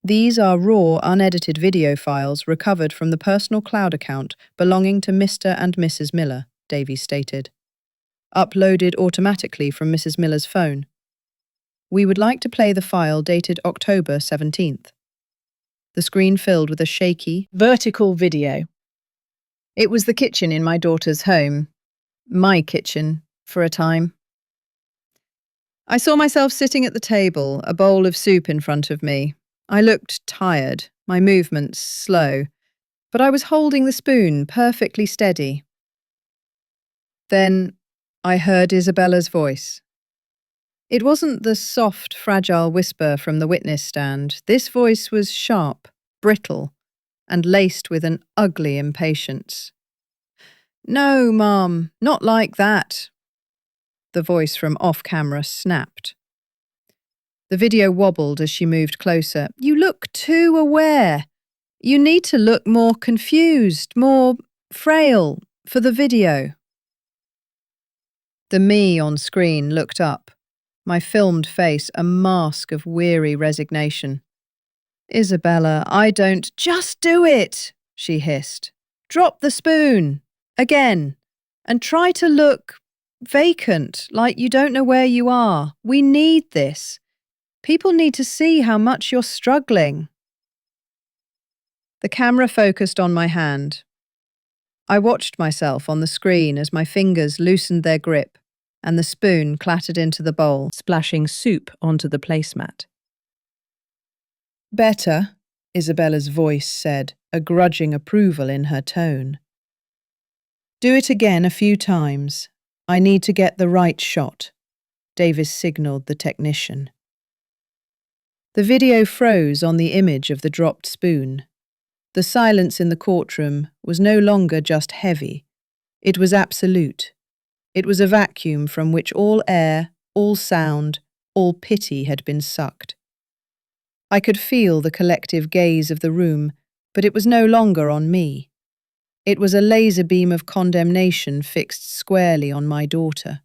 "These are raw, unedited video files recovered from the personal cloud account belonging to Mr. and Mrs. Miller," Davies stated. "Uploaded automatically from Mrs. Miller's phone. We would like to play the file dated October 17th. The screen filled with a shaky, vertical video. It was the kitchen in my daughter's home. My kitchen, for a time. I saw myself sitting at the table, a bowl of soup in front of me. I looked tired, my movements slow, but I was holding the spoon perfectly steady. Then I heard Isabella's voice. It wasn't the soft, fragile whisper from the witness stand. This voice was sharp, brittle, and laced with an ugly impatience. "No, Mom, not like that." The voice from off-camera snapped. The video wobbled as she moved closer. "You look too aware. You need to look more confused, more frail for the video." The me on screen looked up, my filmed face a mask of weary resignation. "Isabella, I don't—" "Just do it," she hissed. "Drop the spoon. Again. And try to look vacant, like you don't know where you are. We need this. People need to see how much you're struggling." The camera focused on my hand. I watched myself on the screen as my fingers loosened their grip and the spoon clattered into the bowl, splashing soup onto the placemat. "Better," Isabella's voice said, a grudging approval in her tone. "Do it again a few times. I need to get the right shot," Davis signaled the technician. The video froze on the image of the dropped spoon. The silence in the courtroom was no longer just heavy. It was absolute. It was a vacuum from which all air, all sound, all pity had been sucked. I could feel the collective gaze of the room, but it was no longer on me. It was a laser beam of condemnation fixed squarely on my daughter.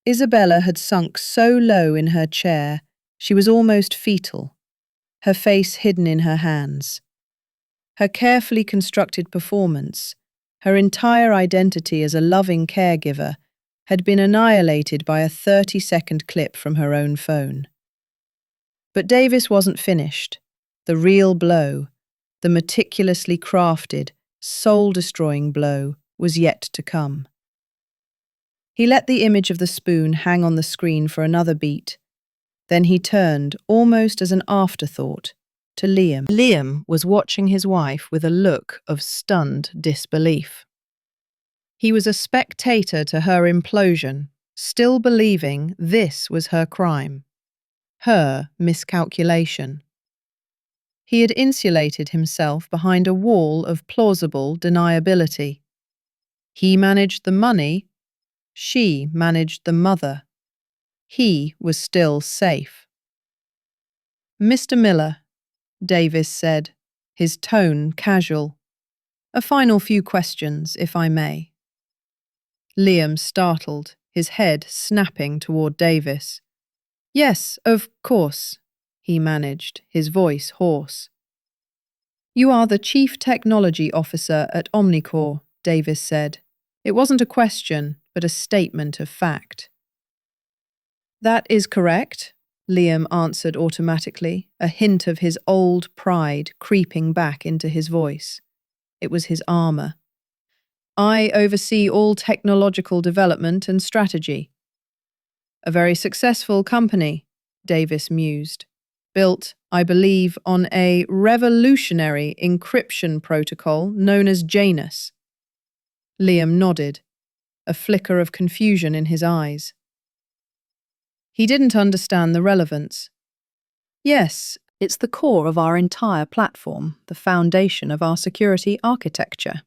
Isabella had sunk so low in her chair, she was almost fetal, her face hidden in her hands. Her carefully constructed performance, Her entire identity as a loving caregiver had been annihilated by a 30-second clip from her own phone. But Davis wasn't finished. The real blow, the meticulously crafted, soul-destroying blow, was yet to come. He let the image of the spoon hang on the screen for another beat. Then he turned, almost as an afterthought, to Liam. Liam was watching his wife with a look of stunned disbelief. He was a spectator to her implosion, still believing this was her crime, her miscalculation. He had insulated himself behind a wall of plausible deniability. He managed the money, she managed the mother. He was still safe. "Mr. Miller," Davis said, his tone casual. "A final few questions, if I may." Liam startled, his head snapping toward Davis. "Yes, of course," he managed, his voice hoarse. "You are the Chief Technology Officer at Omnicorp," Davis said. It wasn't a question, but a statement of fact. "That is correct," Liam answered automatically, a hint of his old pride creeping back into his voice. It was his armor. "I oversee all technological development and strategy." "A very successful company," Davis mused. "Built, I believe, on a revolutionary encryption protocol known as Janus." Liam nodded, a flicker of confusion in his eyes. He didn't understand the relevance. "Yes, it's the core of our entire platform, the foundation of our security architecture."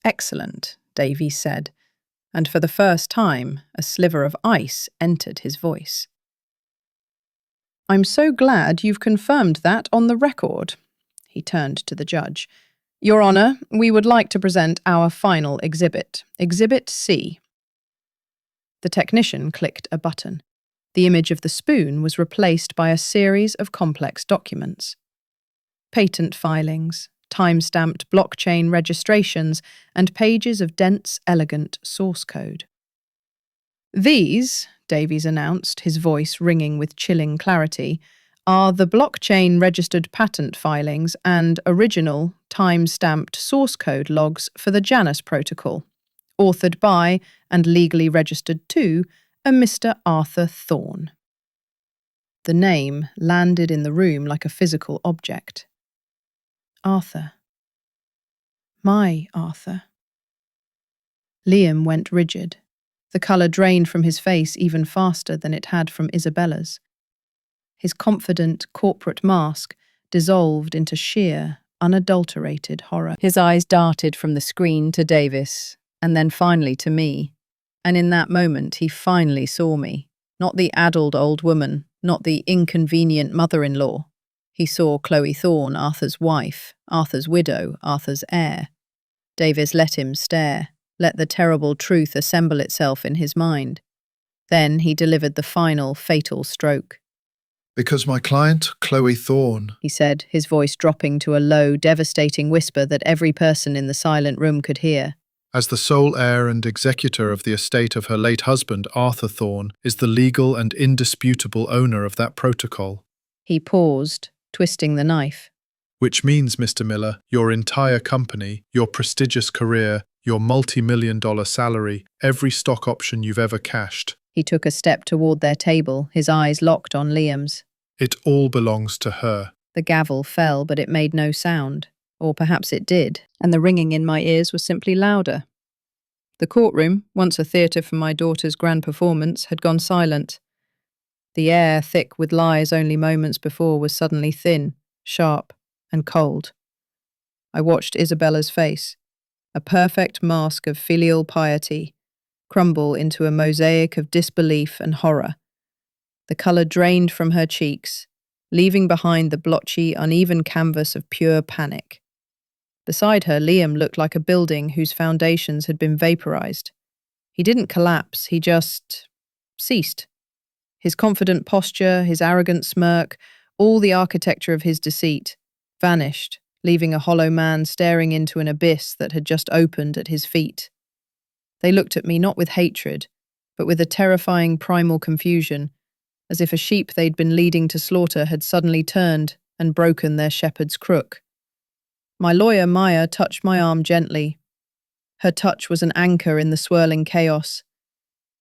"Excellent," Davies said, and for the first time, a sliver of ice entered his voice. "I'm so glad you've confirmed that on the record." He turned to the judge. "Your Honor, we would like to present our final exhibit, Exhibit C." The technician clicked a button. The image of the spoon was replaced by a series of complex documents. Patent filings, time-stamped blockchain registrations, and pages of dense, elegant source code. "These," Davies announced, his voice ringing with chilling clarity, "are the blockchain-registered patent filings and original, time-stamped source code logs for the Janus protocol, authored by and legally registered to a Mr. Arthur Thorne." The name landed in the room like a physical object. Arthur. My Arthur. Liam went rigid. The colour drained from his face even faster than it had from Isabella's. His confident corporate mask dissolved into sheer, unadulterated horror. His eyes darted from the screen to Davis, and then finally to me. And in that moment he finally saw me. Not the addled old woman, not the inconvenient mother-in-law. He saw Chloe Thorne, Arthur's wife, Arthur's widow, Arthur's heir. Davis let him stare, let the terrible truth assemble itself in his mind. Then he delivered the final, fatal stroke. "Because my client, Chloe Thorne," he said, his voice dropping to a low, devastating whisper that every person in the silent room could hear. "as the sole heir and executor of the estate of her late husband, Arthur Thorne, is the legal and indisputable owner of that protocol." He paused, twisting the knife. "Which means, Mr. Miller, your entire company, your prestigious career, your multi-million-dollar salary, every stock option you've ever cashed." He took a step toward their table, his eyes locked on Liam's. "It all belongs to her." The gavel fell, but it made no sound. Or perhaps it did, and the ringing in my ears was simply louder. The courtroom, once a theatre for my daughter's grand performance, had gone silent. The air, thick with lies only moments before, was suddenly thin, sharp, and cold. I watched Isabella's face, a perfect mask of filial piety, crumble into a mosaic of disbelief and horror. The colour drained from her cheeks, leaving behind the blotchy, uneven canvas of pure panic. Beside her, Liam looked like a building whose foundations had been vaporized. He didn't collapse, he just ceased. His confident posture, his arrogant smirk, all the architecture of his deceit, vanished, leaving a hollow man staring into an abyss that had just opened at his feet. They looked at me not with hatred, but with a terrifying primal confusion, as if a sheep they'd been leading to slaughter had suddenly turned and broken their shepherd's crook. My lawyer, Maya, touched my arm gently. Her touch was an anchor in the swirling chaos.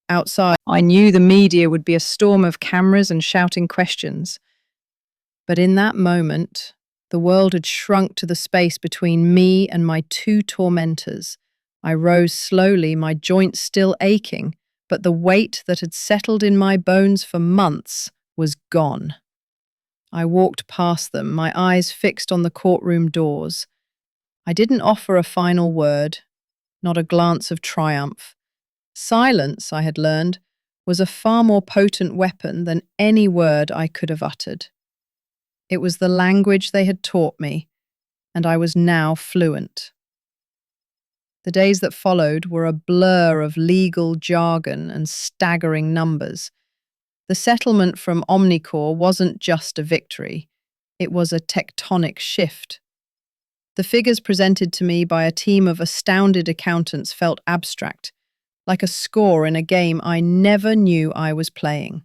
Outside, I knew the media would be a storm of cameras and shouting questions. But in that moment, the world had shrunk to the space between me and my two tormentors. I rose slowly, my joints still aching, but the weight that had settled in my bones for months was gone. I walked past them, my eyes fixed on the courtroom doors. I didn't offer a final word, not a glance of triumph. Silence, I had learned, was a far more potent weapon than any word I could have uttered. It was the language they had taught me, and I was now fluent. The days that followed were a blur of legal jargon and staggering numbers. The settlement from Omnicore wasn't just a victory, it was a tectonic shift. The figures presented to me by a team of astounded accountants felt abstract, like a score in a game I never knew I was playing.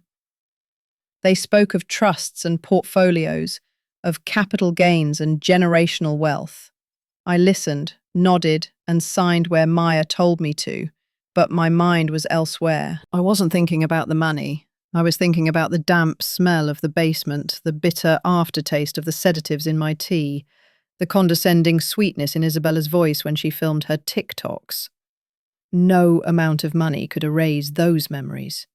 They spoke of trusts and portfolios, of capital gains and generational wealth. I listened, nodded, and signed where Maya told me to, but my mind was elsewhere. I wasn't thinking about the money. I was thinking about the damp smell of the basement, the bitter aftertaste of the sedatives in my tea, the condescending sweetness in Isabella's voice when she filmed her TikToks. No amount of money could erase those memories.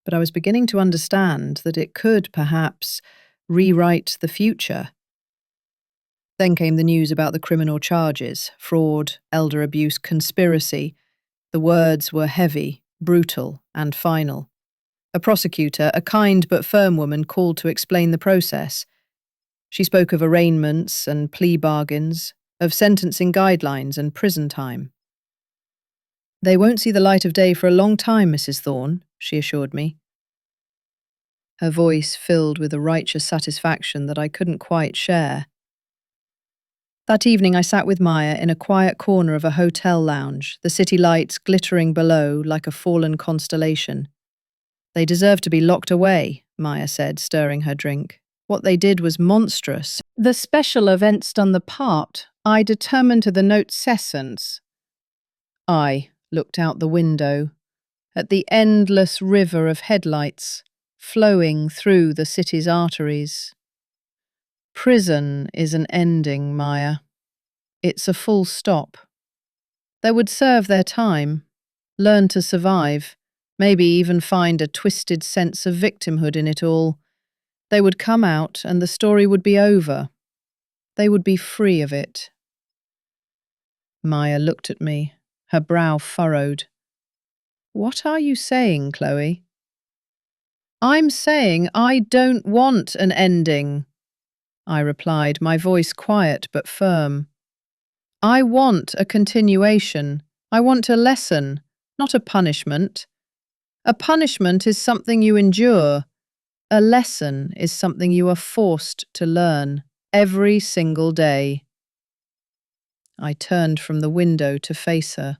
But I was beginning to understand that it could, perhaps, rewrite the future. Then came the news about the criminal charges, fraud, elder abuse, conspiracy. The words were heavy, brutal, and final. A prosecutor, a kind but firm woman, called to explain the process. She spoke of arraignments and plea bargains, of sentencing guidelines and prison time. "They won't see the light of day for a long time, Mrs. Thorne," she assured me. Her voice filled with a righteous satisfaction that I couldn't quite share. That evening I sat with Maya in a quiet corner of a hotel lounge, the city lights glittering below like a fallen constellation. "They deserve to be locked away," Maya said, stirring her drink. "What they did was monstrous. The special events done the part. I determined to the note's essence." I looked out the window at the endless river of headlights flowing through the city's arteries. Prison is an ending, Maya. It's a full stop. They would serve their time, learn to survive, maybe even find a twisted sense of victimhood in it all. They would come out and the story would be over. They would be free of it. Maya looked at me, her brow furrowed. "What are you saying, Chloe?" "I'm saying I don't want an ending," I replied, my voice quiet but firm. "I want a continuation. I want a lesson, not a punishment. A punishment is something you endure. A lesson is something you are forced to learn every single day." I turned from the window to face her.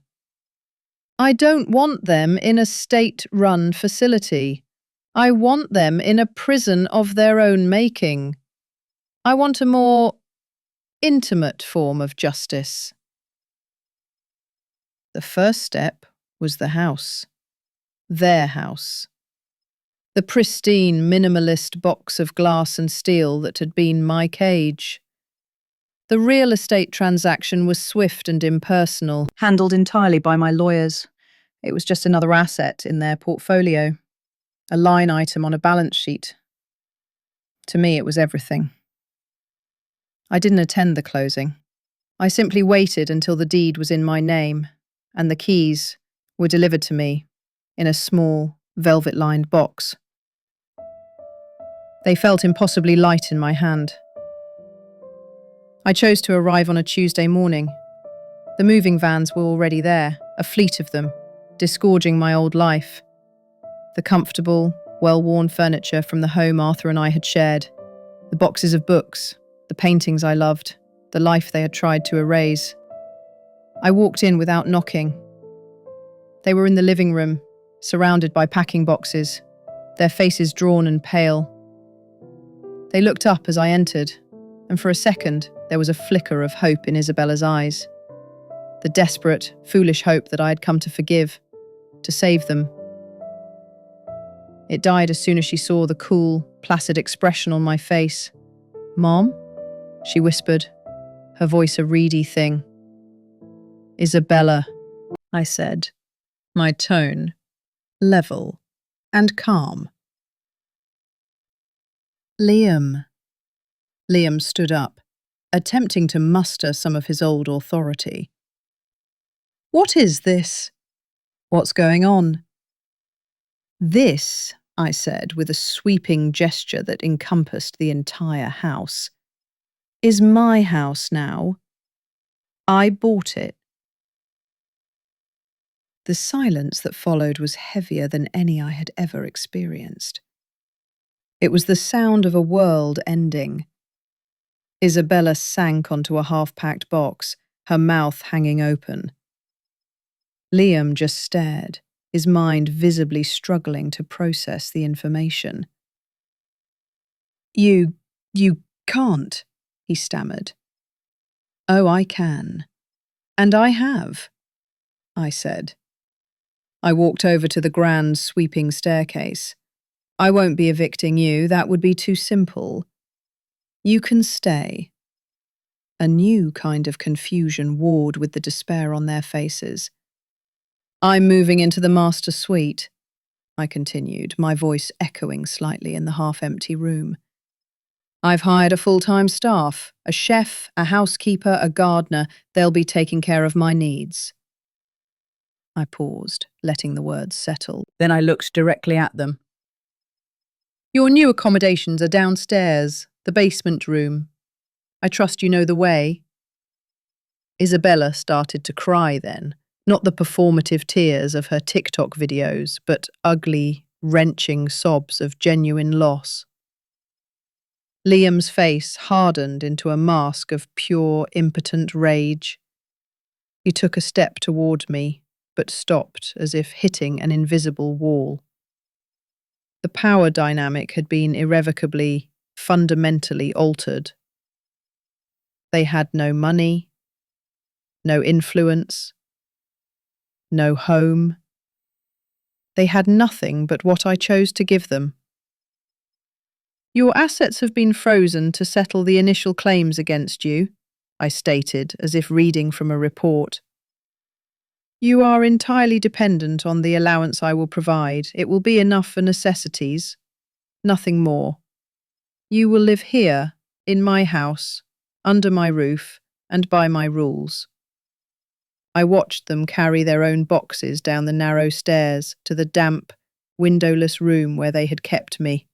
"I don't want them in a state-run facility. I want them in a prison of their own making. I want a more intimate form of justice." The first step was the house. Their house. The pristine, minimalist box of glass and steel that had been my cage. The real estate transaction was swift and impersonal, handled entirely by my lawyers. It was just another asset in their portfolio, a line item on a balance sheet. To me, it was everything. I didn't attend the closing. I simply waited until the deed was in my name, and the keys were delivered to me in a small, velvet-lined box. They felt impossibly light in my hand. I chose to arrive on a Tuesday morning. The moving vans were already there, a fleet of them, disgorging my old life. The comfortable, well-worn furniture from the home Arthur and I had shared, the boxes of books, the paintings I loved, the life they had tried to erase. I walked in without knocking. They were in the living room, surrounded by packing boxes, their faces drawn and pale. They looked up as I entered, and for a second there was a flicker of hope in Isabella's eyes. The desperate, foolish hope that I had come to forgive, to save them. It died as soon as she saw the cool, placid expression on my face. "Mom?" she whispered, her voice a reedy thing. "Isabella," I said, my tone level and calm. "Liam." Liam stood up, attempting to muster some of his old authority. "What is this? What's going on?" "This," I said with a sweeping gesture that encompassed the entire house, "is my house now. I bought it." The silence that followed was heavier than any I had ever experienced. It was the sound of a world ending. Isabella sank onto a half-packed box, her mouth hanging open. Liam just stared, his mind visibly struggling to process the information. You can't," he stammered. "Oh, I can. And I have," I said. I walked over to the grand, sweeping staircase. "I won't be evicting you, that would be too simple. You can stay." A new kind of confusion warred with the despair on their faces. "I'm moving into the master suite," I continued, my voice echoing slightly in the half-empty room. "I've hired a full-time staff, a chef, a housekeeper, a gardener. They'll be taking care of my needs." I paused, letting the words settle. Then I looked directly at them. "Your new accommodations are downstairs, the basement room. I trust you know the way." Isabella started to cry then, not the performative tears of her TikTok videos, but ugly, wrenching sobs of genuine loss. Liam's face hardened into a mask of pure, impotent rage. He took a step toward me, but stopped as if hitting an invisible wall. The power dynamic had been irrevocably, fundamentally altered. They had no money, no influence, no home. They had nothing but what I chose to give them. "Your assets have been frozen to settle the initial claims against you," I stated, as if reading from a report. "You are entirely dependent on the allowance I will provide. It will be enough for necessities, nothing more. You will live here, in my house, under my roof, and by my rules." I watched them carry their own boxes down the narrow stairs to the damp, windowless room where they had kept me.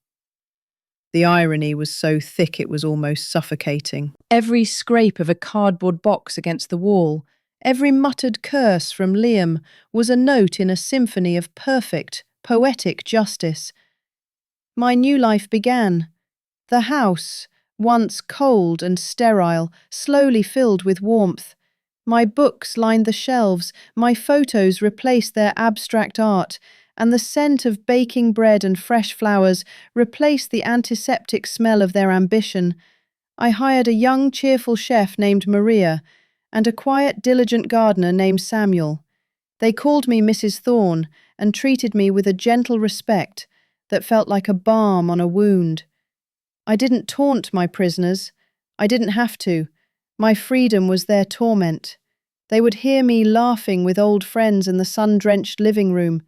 The irony was so thick it was almost suffocating. Every scrape of a cardboard box against the wall, every muttered curse from Liam was a note in a symphony of perfect, poetic justice. My new life began. The house, once cold and sterile, slowly filled with warmth. My books lined the shelves, my photos replaced their abstract art, and the scent of baking bread and fresh flowers replaced the antiseptic smell of their ambition. I hired a young, cheerful chef named Maria and a quiet, diligent gardener named Samuel. They called me Mrs. Thorne and treated me with a gentle respect that felt like a balm on a wound. I didn't taunt my prisoners. I didn't have to. My freedom was their torment. They would hear me laughing with old friends in the sun-drenched living room.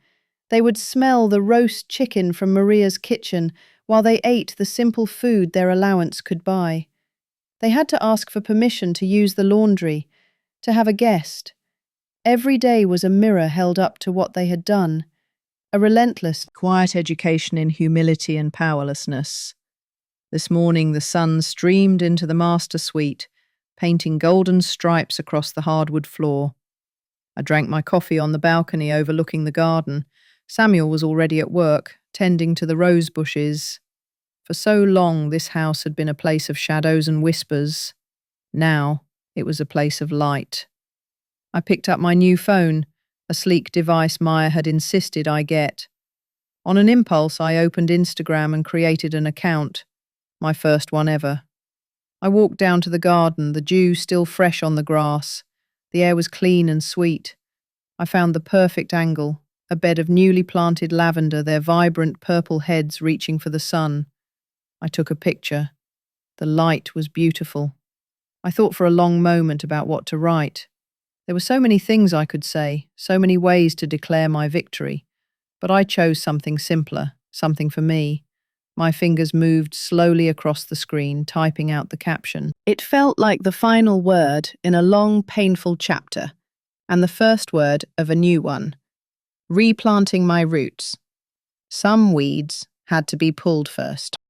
They would smell the roast chicken from Maria's kitchen while they ate the simple food their allowance could buy. They had to ask for permission to use the laundry, to have a guest. Every day was a mirror held up to what they had done, a relentless, quiet education in humility and powerlessness. This morning the sun streamed into the master suite, painting golden stripes across the hardwood floor. I drank my coffee on the balcony overlooking the garden. Samuel was already at work, tending to the rose bushes. For so long, this house had been a place of shadows and whispers. Now, it was a place of light. I picked up my new phone, a sleek device Maya had insisted I get. On an impulse, I opened Instagram and created an account, my first one ever. I walked down to the garden, the dew still fresh on the grass. The air was clean and sweet. I found the perfect angle, a bed of newly planted lavender, their vibrant purple heads reaching for the sun. I took a picture. The light was beautiful. I thought for a long moment about what to write. There were so many things I could say, so many ways to declare my victory. But I chose something simpler, something for me. My fingers moved slowly across the screen, typing out the caption. It felt like the final word in a long, painful chapter, and the first word of a new one. Replanting my roots. Some weeds had to be pulled first.